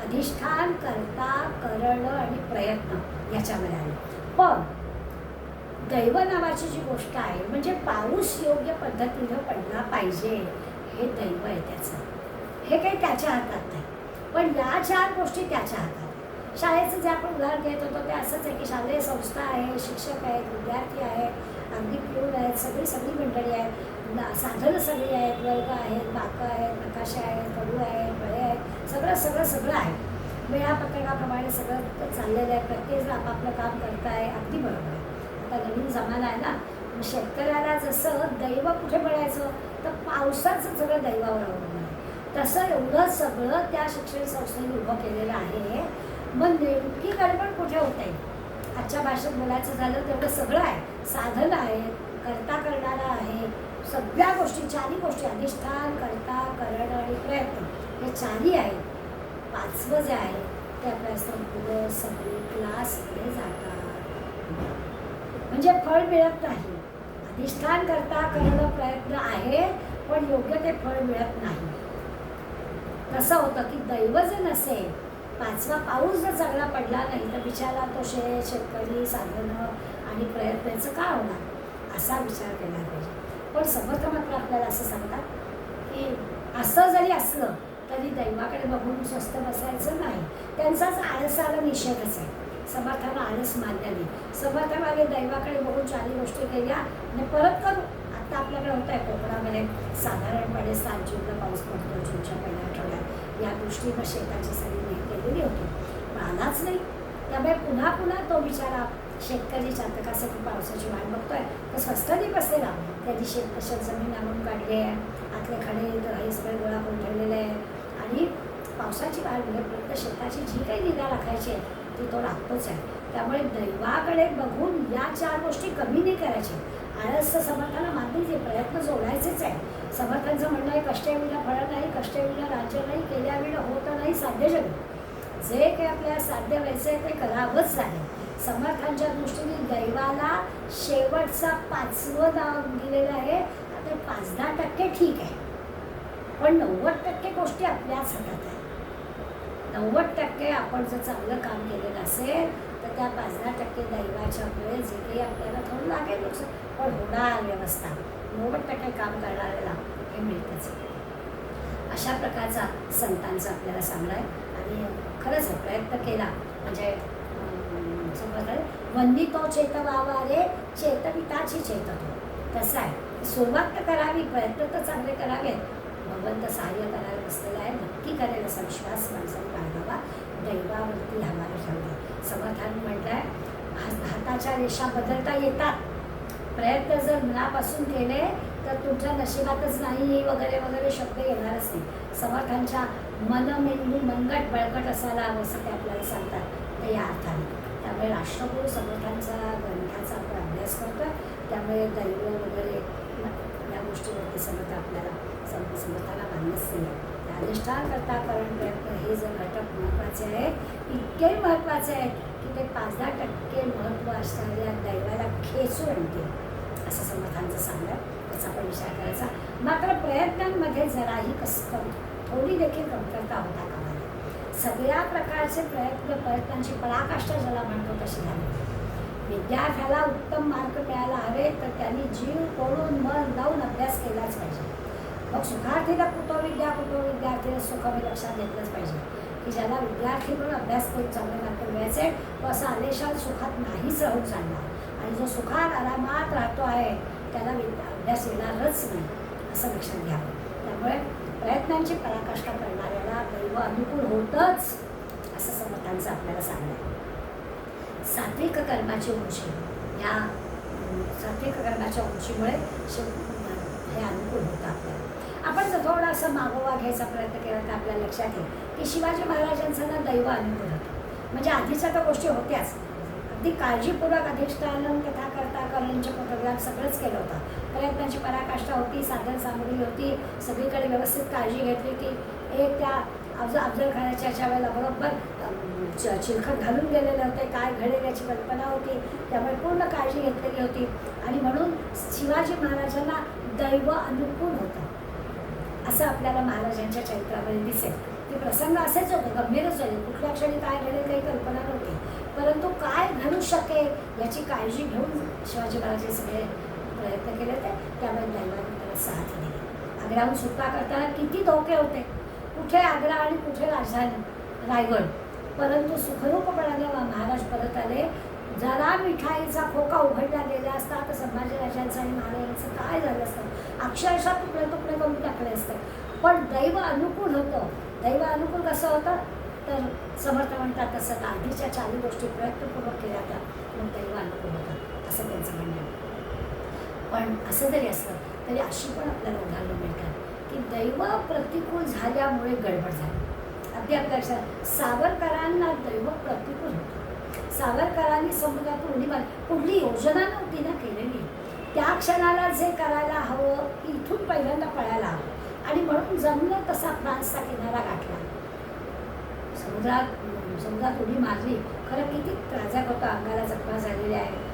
अधिष्ठान, करता, करणं आणि प्रयत्न याच्यामध्ये आलं. पण दैव नावाची जी गोष्ट आहे म्हणजे पाऊस योग्य पद्धतीनं पडला पाहिजे, हे दैव आहे त्याचं. हे काही त्याच्या हातात नाही, पण या 4 गोष्टी त्याच्या हातात. शाळेचं जे आपण उदाहरण घेत होतो ते असंच आहे की शालेय संस्था आहे, शिक्षक आहेत, विद्यार्थी आहेत, अगदी पिऊन आहेत, सगळी मंडळी आहेत, साधनं सगळी आहेत, वर्ग आहेत, बाकं आहेत, नकाशे आहेत, कडू आहेत, फळे आहेत, सगळं आहे. वेळापत्रकाप्रमाणे सगळं चाललेलं आहे. प्रत्येक आपापलं काम करत आहे. अगदी बरोबर आहे. आता नवीन जमाना आहे ना, शेतकऱ्याला जसं दैव कुठे मिळायचं तर पावसाचं सगळं दैवावर अवलंबून आहे, तसं एवढं सगळं त्या शिक्षण संस्थेने उभं केलेलं आहे. मग नेमकी गडबड कुठे होते, आजच्या भाषेत बोलायचं झालं तेवढं सगळं आहे. साधन आहे, करता करणारा आहे, सगळ्या गोष्टी 4ही गोष्टी अधिष्ठान, करता, करणं आणि प्रयत्न हे 4ही आहेत. 5वं जे आहे ते आपल्या मुलं सगळी क्लासमध्ये जातात म्हणजे फळ मिळत नाही. अधिष्ठान, करता, करणं, प्रयत्न आहे पण योग्य ते फळ मिळत नाही. कसं होतं की दैव जर नसेल, 5वा पाऊस जर चांगला पडला नाही तर बिचारा तो शेतकरी, साधनं आणि प्रयत्नाचं काय होणार, असा विचार केला पाहिजे. पण समर्थ मात्र आपल्याला असं सांगतात की असं जरी असलं तरी दैवाकडे बघून स्वस्त बसायचं नाही. त्यांचाच आळसाला निषेधच आहे. समर्थांना आळस मान्य नाही. समर्थाने दैवाकडे बघून 4ही गोष्टी केल्या आणि परत करू. आता आपल्याकडे होत आहे कोकणामध्ये साधारणपणे 7 जूनला पाऊस पडतो, जूनच्या पहिल्या आठवड्यात. या दृष्टीनं शेताची सगळी आलेली होती, पण आलाच नाही. त्यामुळे पुन्हा पुन्हा तो बिचारा शेतकरी चातकासाठी पावसाची वाट बघतोय. तर स्वस्त नाही बसलेला, त्याची शेत जमीन आणून काढली आहे, आतले खडे हे सगळे गोळा करून ठेवलेले आहे आणि पावसाची वाट बघेपर्यंत शेताची जी काही निगा राखायची आहे ती तो राखतोच आहे. त्यामुळे दैवाकडे बघून या 4 गोष्टी कमी नाही करायच्या. आळस समर्थाला मानली, प्रयत्न जोडायचेच आहे. समर्थांचं म्हणणं आहे, कष्टविना फळ नाही, कष्टविना राज्य नाही, केल्याविना होत नाही साध्य जग. जे काही आपल्याला साध्य व्हायचं आहे ते करावंच लागेल. समर्थांच्या दृष्टीने दैवाला शेवटचा 5वं नाव दिलेलं आहे. आता 5-10% ठीक आहे, पण 90% गोष्टी आपल्याच हातात आहे. 90% आपण जर चांगलं काम केलेलं असेल तर त्या 5-10% दैवाच्यामुळे जे काही आपल्याला थोडं लागेल पण होणार व्यवस्था. 90% काम करणाऱ्याला हे मिळतंच. अशा प्रकारचा संतांचा आपल्याला सांगणं आहे. आणि खरंच प्रयत्न केला म्हणजे वंदितो चेतवावा रे चेतविताची चेततो. कसं आहे, सुरुवात तर करावी, प्रयत्न तर चांगले करावेत, भगवंत सहाय्य करायला बसलेला आहे, नक्की करेल असा विश्वास माणसाने बाळगावा. दैवावरती आम्हाला ठेवला. समर्थांनी म्हटलं आहे, हाताच्या रेषा बदलता येतात, प्रयत्न जर मनापासून केले तर तुमच्या नशिबातच नाही वगैरे वगैरे शब्द येणारच नाही. समर्थांच्या मन मेंदू मनगट बळकट असायला हवं असं ते आपल्याला सांगतात, तर या अर्थाने. त्यामुळे राष्ट्रगुरु समर्थांचा ग्रंथाचा आपण अभ्यास करतो. त्यामुळे दैव वगैरे या गोष्टीवरती समर्थ आपल्याला समर्थाला मान्यच नाही. अधिष्ठान करता कारण प्रयत्न हे जर घटक महत्त्वाचे आहेत, इतके महत्त्वाचे आहेत की ते 5-10% महत्त्व असणाऱ्या दैवाला खेचून आणते असं समर्थांचं सांगणं. त्याचा आपण विचार करायचा. मात्र प्रयत्नांमध्ये जराही थोडी देखील कमतरता होता कामा नये. सगळ्या प्रकारचे प्रयत्नांची पराकाष्ठा ज्याला म्हणतो तशी झाली. विद्यार्थ्याला उत्तम मार्क मिळायला हवे तर त्यांनी जीव तोडून मन लावून अभ्यास केलाच पाहिजे. मग सुखार्थीला कुठं विद्यार्थीला सुखावी लक्षात घेतलंच पाहिजे की ज्याला विद्यार्थी म्हणून अभ्यास करून चांगले मार्क मिळायचे तो असं आलेशान सुखात नाहीच राहून चालणार. आणि जो सुखात आरामात राहतो आहे त्याला अभ्यास येणारच नाही असं लक्षात घ्यावं. त्यामुळे प्रयत्नांची पराकाष्ठा करणाऱ्याला दैव अनुकूल होतच असं समर्थांचं आपल्याला सांगणं आहे. सात्विक कर्माची उंची, या सात्विक कर्माच्या उंचीमुळे हे अनुकूल होतं आपल्याला. आपण जर थोडासा मागोवा घ्यायचा प्रयत्न केला तर आपल्या लक्षात येईल की शिवाजी महाराजांचं ना दैव अनुकूल होतं. म्हणजे आधीच्या तर गोष्टी होत्याच, अगदी काळजीपूर्वक अधिष्ठान कथा करता करणचे फोटोग्राफ सगळंच केलं होतं. प्रयत्नांची पराकाष्ठा होती, साधन सामग्री होती, सगळीकडे व्यवस्थित काळजी घेतली की एक त्या अफजल खानाच्या याच्या वेळेला बरोबर चिलखत घालून गेलेले होते, काय घडेल याची कल्पना होती, त्यामुळे पूर्ण काळजी घेतलेली होती. आणि म्हणून शिवाजी महाराजांना दैव अनुकूल होतं असं आपल्याला महाराजांच्या चरित्रामध्ये दिसेल. ते प्रसंग असेच होते, गंभीरच होते, कुठल्या क्षणी काय घडेल काही कल्पना नव्हती, परंतु काय घडू शकेल याची काळजी घेऊन शिवाजी महाराज सगळे प्रयत्न केले होते. त्यामुळे दैवाने त्याला साथ दिली. आग्र्याहून सुटका करताना किती धोके होते, कुठे आग्रा आणि कुठे राजधानी रायगड, परंतु सुखरूपपणाने महाराज परत आले. जरा मिठाईचा खोका उघडला गेला असता तर संभाजीराजांचं आणि महाराजांचं काय झालं असतं, अक्षरशः तुकडे तुकडे करून टाकले असते. पण दैव अनुकूल होतं. दैव अनुकूल कसं होतं तर समर्थ म्हणतात तसं आधीच्या 4 गोष्टी प्रयत्नपूर्वक केल्या त्या मग दैव अनुकूल होतं असं त्यांचं म्हणणं आहे. पण असं जरी असलं तरी अशी पण आपल्याला उदाहरणं मिळतात की दैव प्रतिकूल झाल्यामुळे गडबड झाली. अगदी आपल्या लक्षात सावरकरांना दैव प्रतिकूल होतं. सावरकरांनी समुद्रातून उडी मारली, कुठली योजना नव्हती ना केलेली. त्या क्षणाला जे करायला हवं की इथून पहिल्यांदा पळायला हवं आणि म्हणून जमलं तसा फ्रान्सचा किनारा गाठला. समुद्रात उडी मारली. खरं किती त्रासदायक होतं, अंगाला जखमा झालेल्या आहे,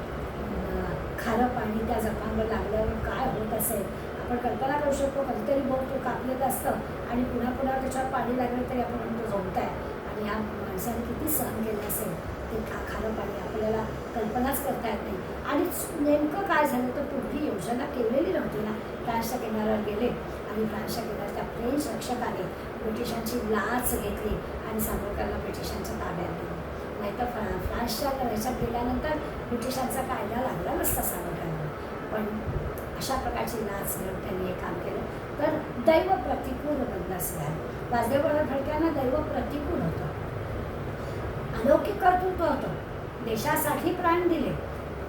खारं पाणी त्या जखमांवर लागल्यावर काय होत असेल आपण कल्पना करू शकतो. कधीतरी बोट कापलेलं असतं आणि पुन्हा पुन्हा त्याच्यावर पाणी लागलं तरी आपण म्हणतो झोपत आहे. आणि या माणसाने किती सहन केलं असेल ते खारं पाणी आपल्याला कल्पनाच करता येत नाही. आणि नेमकं काय झालं तर कुठली योजना केलेली नव्हती ना. फ्रान्सच्या किनाऱ्यावर गेले आणि फ्रान्सच्या किनाऱ्यात त्या फ्रेंच रक्षकाने ब्रिटिशांची लाच घेतली आणि सावरकरला ब्रिटिशांच्या ताब्यात दिलं. नाहीतर फ्रान्सच्या ह्याच्यात गेल्यानंतर ब्रिटिशांचा कायदा लागला नसता सावरकरांना. पण अशा प्रकारची लाच घेऊन त्यांनी हे काम केलं. तर दैव प्रतिकूल बनलं असं झालं. वासुदेव बळवंत फडक्यांना दैव प्रतिकूल होतं. कर्तृत्व होतं, देशासाठी प्राण दिले,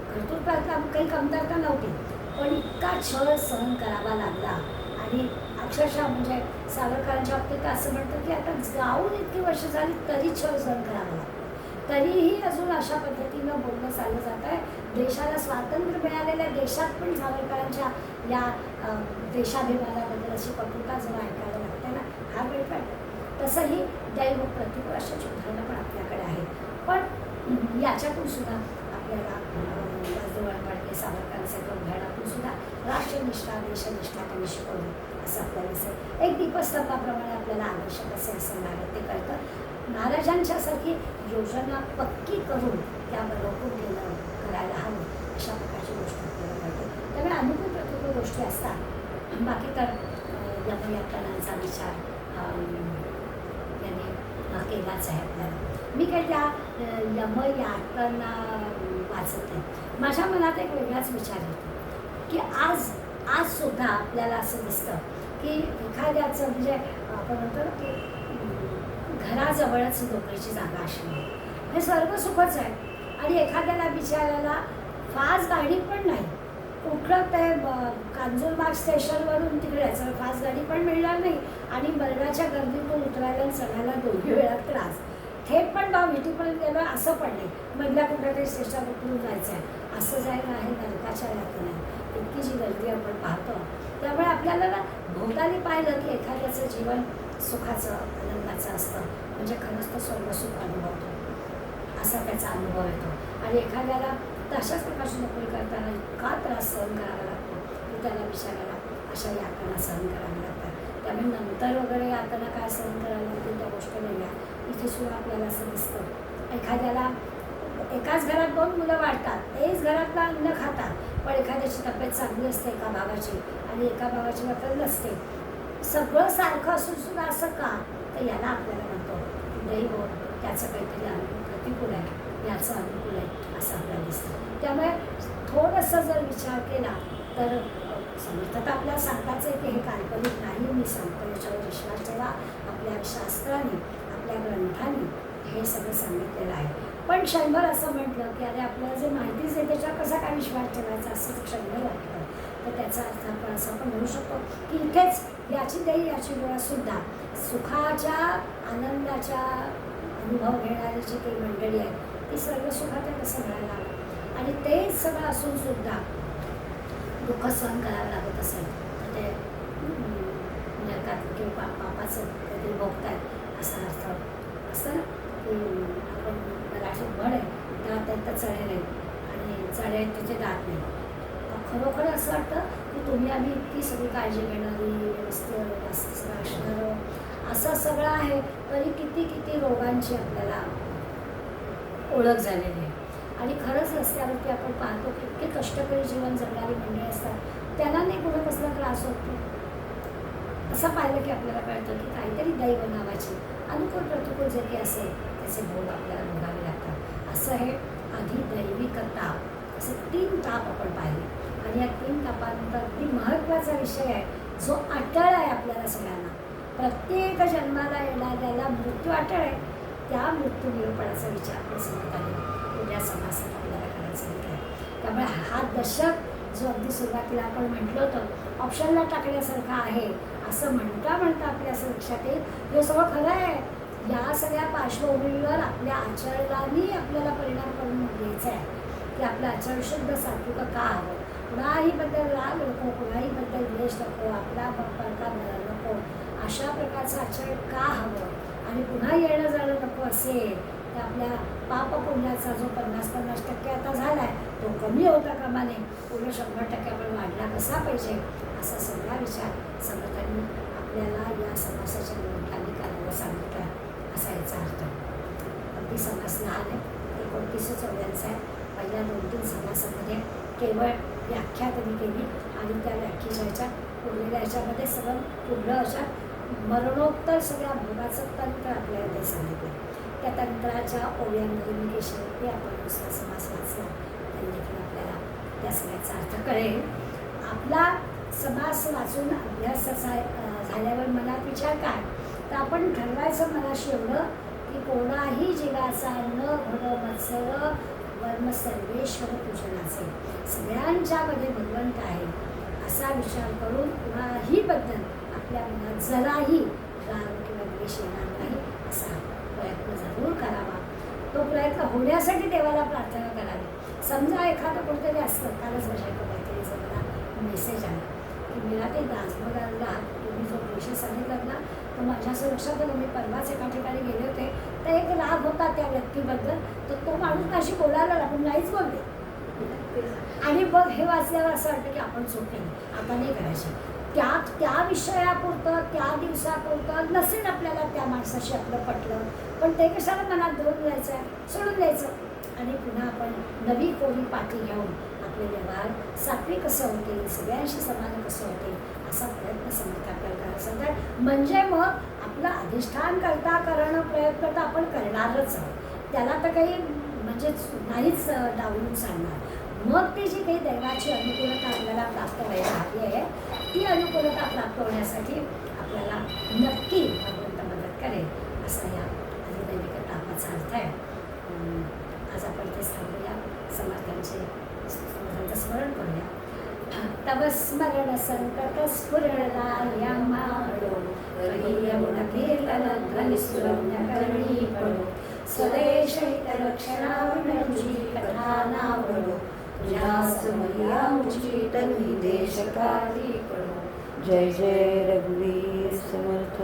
कर्तृत्वात काही कमतरता नव्हती, पण इतका छळ सहन करावा लागला. आणि अक्षरशः म्हणजे सावरकरांच्या बाबतीत असं म्हणतं की आता जाऊन इतकी वर्ष झाली तरी छळ सहन करावा लागतो, तरीही अजून अशा पद्धतीनं बोलणं चाललं जात आहे. देशाला स्वातंत्र्य मिळालेल्या देशात पण सावरकरांच्या या देशाभिमानाबद्दल अशी कटुता जर ऐकायला लागते ना, हा वेळ वाटतो. तसंही दैव प्रतिकूल अशाची उदाहरणं पण आपल्याकडे आहेत. पण याच्यातून सुद्धा आपल्याला वासुदेव फडके सावरकरांसारख्या उदाहरणातून सुद्धा राष्ट्रनिष्ठा देशनिष्ठा त्यांनी शिकवली असं आपल्याला दिसेल. एक दीपस्तंभाप्रमाणे आपल्याला आवश्यक असे असणार आहे ते कळतं. महाराजांच्यासारखी योजना पक्की करून त्याबरोबर गेलं करायला हवं अशा प्रकारची गोष्ट आपल्याला कळते. त्यामुळे अनुकूल प्रतिकूल गोष्टी असतात. बाकी तर यमयातनांचा विचार यांनी केलाच आहे आपल्याला. मी काही त्या यमयातना वाचत नाही. माझ्या मनात एक वेगळाच विचार येतो की आज सुद्धा आपल्याला असं दिसतं की एखाद्याचं म्हणजे आपण म्हणतो की घराजवळच नोकरीची जागा असणे हे स्वर्ग सुखच आहे. आणि एखाद्याला बिचारायला फास्ट गाडी पण नाही, कुठलं ते कांजूरबाग स्टेशनवरून तिकडे यायचं फास्ट गाडी पण मिळणार नाही, आणि बर्डाच्या गर्दीतून उतरायला चढायला दोन्ही वेळा त्रास. थेट पण विटीपर्यंत गेलो असं पण नाही, मधल्या कुठल्यातरी स्टेशन उतरून जायचं आहे असं जायला आहे नरकाच्या यातून आहे. इतकी जी गर्दी आपण पाहतो, त्यामुळे आपल्याला ना भोवताली पाहिलं की एखाद्याचं जीवन सुखाचं आनंदाचं असतं म्हणजे खरंच तो स्वर्गसुख अनुभवतो असा त्याचा अनुभव येतो. आणि एखाद्याला तशाच प्रकारची नोकरी करताना इतका त्रास सहन करावा लागतो की त्याला बिचारायला अशा यातना सहन कराव्या लागतात. त्यामुळे नंतर वगैरे यातना काय सहन करायला लागतील त्या गोष्टी वेगळ्या. इथे सुद्धा आपल्याला असं दिसतं एखाद्याला एकाच घरात 2 मुलं वाढतात, एकाच घरातलं अन्न खातात, पण एखाद्याची तब्येत चांगली असते एका भावाची आणि एका भावाची मात्र नसते. सगळं सारखं असून सुद्धा असं का, तर याला आपल्याला म्हणतो दैव त्याचं काहीतरी प्रतिकूल आहे, याचं अनुकूल आहे असं आपल्याला दिसतं. त्यामुळे थोडंसं जर विचार केला तर समर्थता आपल्याला सांगताच आहे की हे काल्पनिक नाही, मी सांगतो याच्यावर विश्वास ठेवा. आपल्या शास्त्राने आपल्या ग्रंथाने हे सगळं सांगितलेलं आहे. पण क्षणभर असं म्हटलं की अरे आपल्याला जे माहितीच आहे त्याच्यावर कसा काय विश्वास ठेवायचा असं क्षणभर वाटतं, तर त्याचा अर्थ आपण असं पण म्हणू शकतो की इथेच याची देही याची डोळासुद्धा सुखाच्या आनंदाच्या अनुभव घेणारी जी काही मंडळी आहे ती सर्व सुखात आहे कसं घडायला हवं. आणि तेच सगळं असून सुद्धा दुःख सहन करावं लागत असेल तर ते नरकात किंवा पापाचं काहीतरी भोगतायत असा अर्थ असतं ना. की आपण मराठीत म्हण आहे दात आहेत तर चढे नाही आणि चढे आहेत तिथे दात नाही. खरोखर असं वाटतं की तुम्ही आम्ही इतकी सगळी काळजी घेणारी व्यवस्थित सगळं असणारं असं सगळं आहे, तरी किती रोगांची आपल्याला ओळख झालेली आहे. आणि खरंच रस्त्यावरती आपण पाहतो की इतके कष्टकरी जीवन जगणारी मंडळी असतात, त्यांना नाही कुठं कसला त्रास होतो. असं पाहिलं की आपल्याला कळतं की काहीतरी दैव नावाची अनुकूल प्रतिकूल जे काही असेल त्याचे भोग आपल्याला भोगावे लागतात. असं हे आधी दैविक ताप असे 3 ताप आपण पाहिले. आणि या 3 तापानंतर अगदी महत्त्वाचा विषय आहे जो अटळ आहे आपल्याला सगळ्यांना. प्रत्येक जन्माला येणाऱ्याला मृत्यू अटळ आहे. त्या मृत्यू निरूपणाचा विचार आपण सांगत आले उद्या समासात आपल्याला करायचं आहे. त्यामुळे हा दशक जो अगदी सुरुवातीला आपण म्हटलं होतं ऑप्शनला टाकण्यासारखा आहे असं म्हणता आपल्या असं लक्षात येईल हे सगळं खरं आहे. या सगळ्या पार्श्वभूमीवर आपल्या आचरणाने आपल्याला परिणाम करून घ्यायचा आहे की आपलं आचरण शुद्ध सात्विक का हवं. कुणाहीबद्दल राग नको, कुणाहीबद्दल द्वेष नको, आपला परका नको, अशा प्रकारचं आचरण का हवं. आणि पुन्हा येणं जाणं नको असेल तर आपल्या पाप पुण्याचा जो 50-50% आता झाला आहे तो कमी होता कामा नये, पुढे 100% आपण वाढला कसा पाहिजे असा सगळा विचार समर्थांनी आपल्याला या समासाच्या निमित्ताने करायला सांगितला असा याचा अर्थ. अगदी समास लहान आहे, 29 ओव्यांचा आहे. पहिल्या 2-3 समासामध्ये केवळ व्याख्या त्यांनी केली आणि त्या व्याख्येच्या ह्याच्यात उरलेल्या ह्याच्यामध्ये सगळं पूर्ण अशा मरणोत्तर सगळ्या भोगाचं तंत्र आपल्याला ते सांगितलं. त्या तंत्राच्या ओव्यांमध्ये मी काही शेवटी आपण दुसरा समास वाचला तरी देखील आपल्याला त्या सगळ्याचा अर्थ कळेल. आपला समास वाचून अभ्यासाचा झाल्यावर मनात विचार काय तर आपण ठरवायचं मनाशी एवढं की कोणाही जीवाचा न घड मत्सर वर्म सर्वेश्वर पूजनाचे. सगळ्यांच्यामध्ये भगवंत आहे असा विचार करून कुणाही बद्दल आपल्या मनात जराही राग किंवा द्वेष येणार नाही असा प्रयत्न जरूर करावा. तो प्रयत्न होण्यासाठी देवाला प्रार्थना करावी. समजा एखादं कोणतरी असतं, कालच माझ्या एका मैत्रिणीचा मला मेसेज आला की मला ते राजभोगाला तुम्ही जो विषय सांगितलात ना, तर माझ्या असं लक्षात आलं. मी परवाच एका ठिकाणी गेले होते, तर एक राग होता त्या व्यक्तीबद्दल, तर तो माणूस अशी बोलायला लागला, पण नाहीच बोलले. आणि मग हे वाचल्यावर असं वाटतं की आपण चूक केली, आता नाही करायची. त्या विषयापुरतं त्या दिवसापुरतं नसेल आपल्याला त्या माणसाशी आपलं पटलं, पण ते कशाला मनात धरून जायचं आहे, सोडून द्यायचं आणि पुन्हा आपण नवी कोरी पाठी घेऊन आपले व्यवहार सात्विक कसं होतील, सगळ्यांशी समान कसं होतील असा प्रयत्न समर्थ आपल्याला करायचा होता. म्हणजे मग आपलं अधिष्ठान करता करणं प्रयत्न तर आपण करणारच आहोत, त्याला तर काही म्हणजे नाहीच डावलून सांगणार. मग ती जी काही दैवाची अनुकूलता आपल्याला प्राप्त व्हायला हवी आहे, ती अनुकूलता प्राप्त होण्यासाठी आपल्याला नक्की भगवंत मदत करेल असा या अधिदैविक तापाचा अर्थ आहे. आज आपण ते थांबूया, समर्थांचे स्मरण करूया. तव स्मरण संतत स्फुरणला माडो, यमुन कीर्तन ध्वनि सुरम्य करणी पडो, स्वदेश हितरक्षणाविणजी कथा नावडो, तुझ्या समया मुची तन्वी देशकाली पडो. जय जय रघुवीर समर्थ.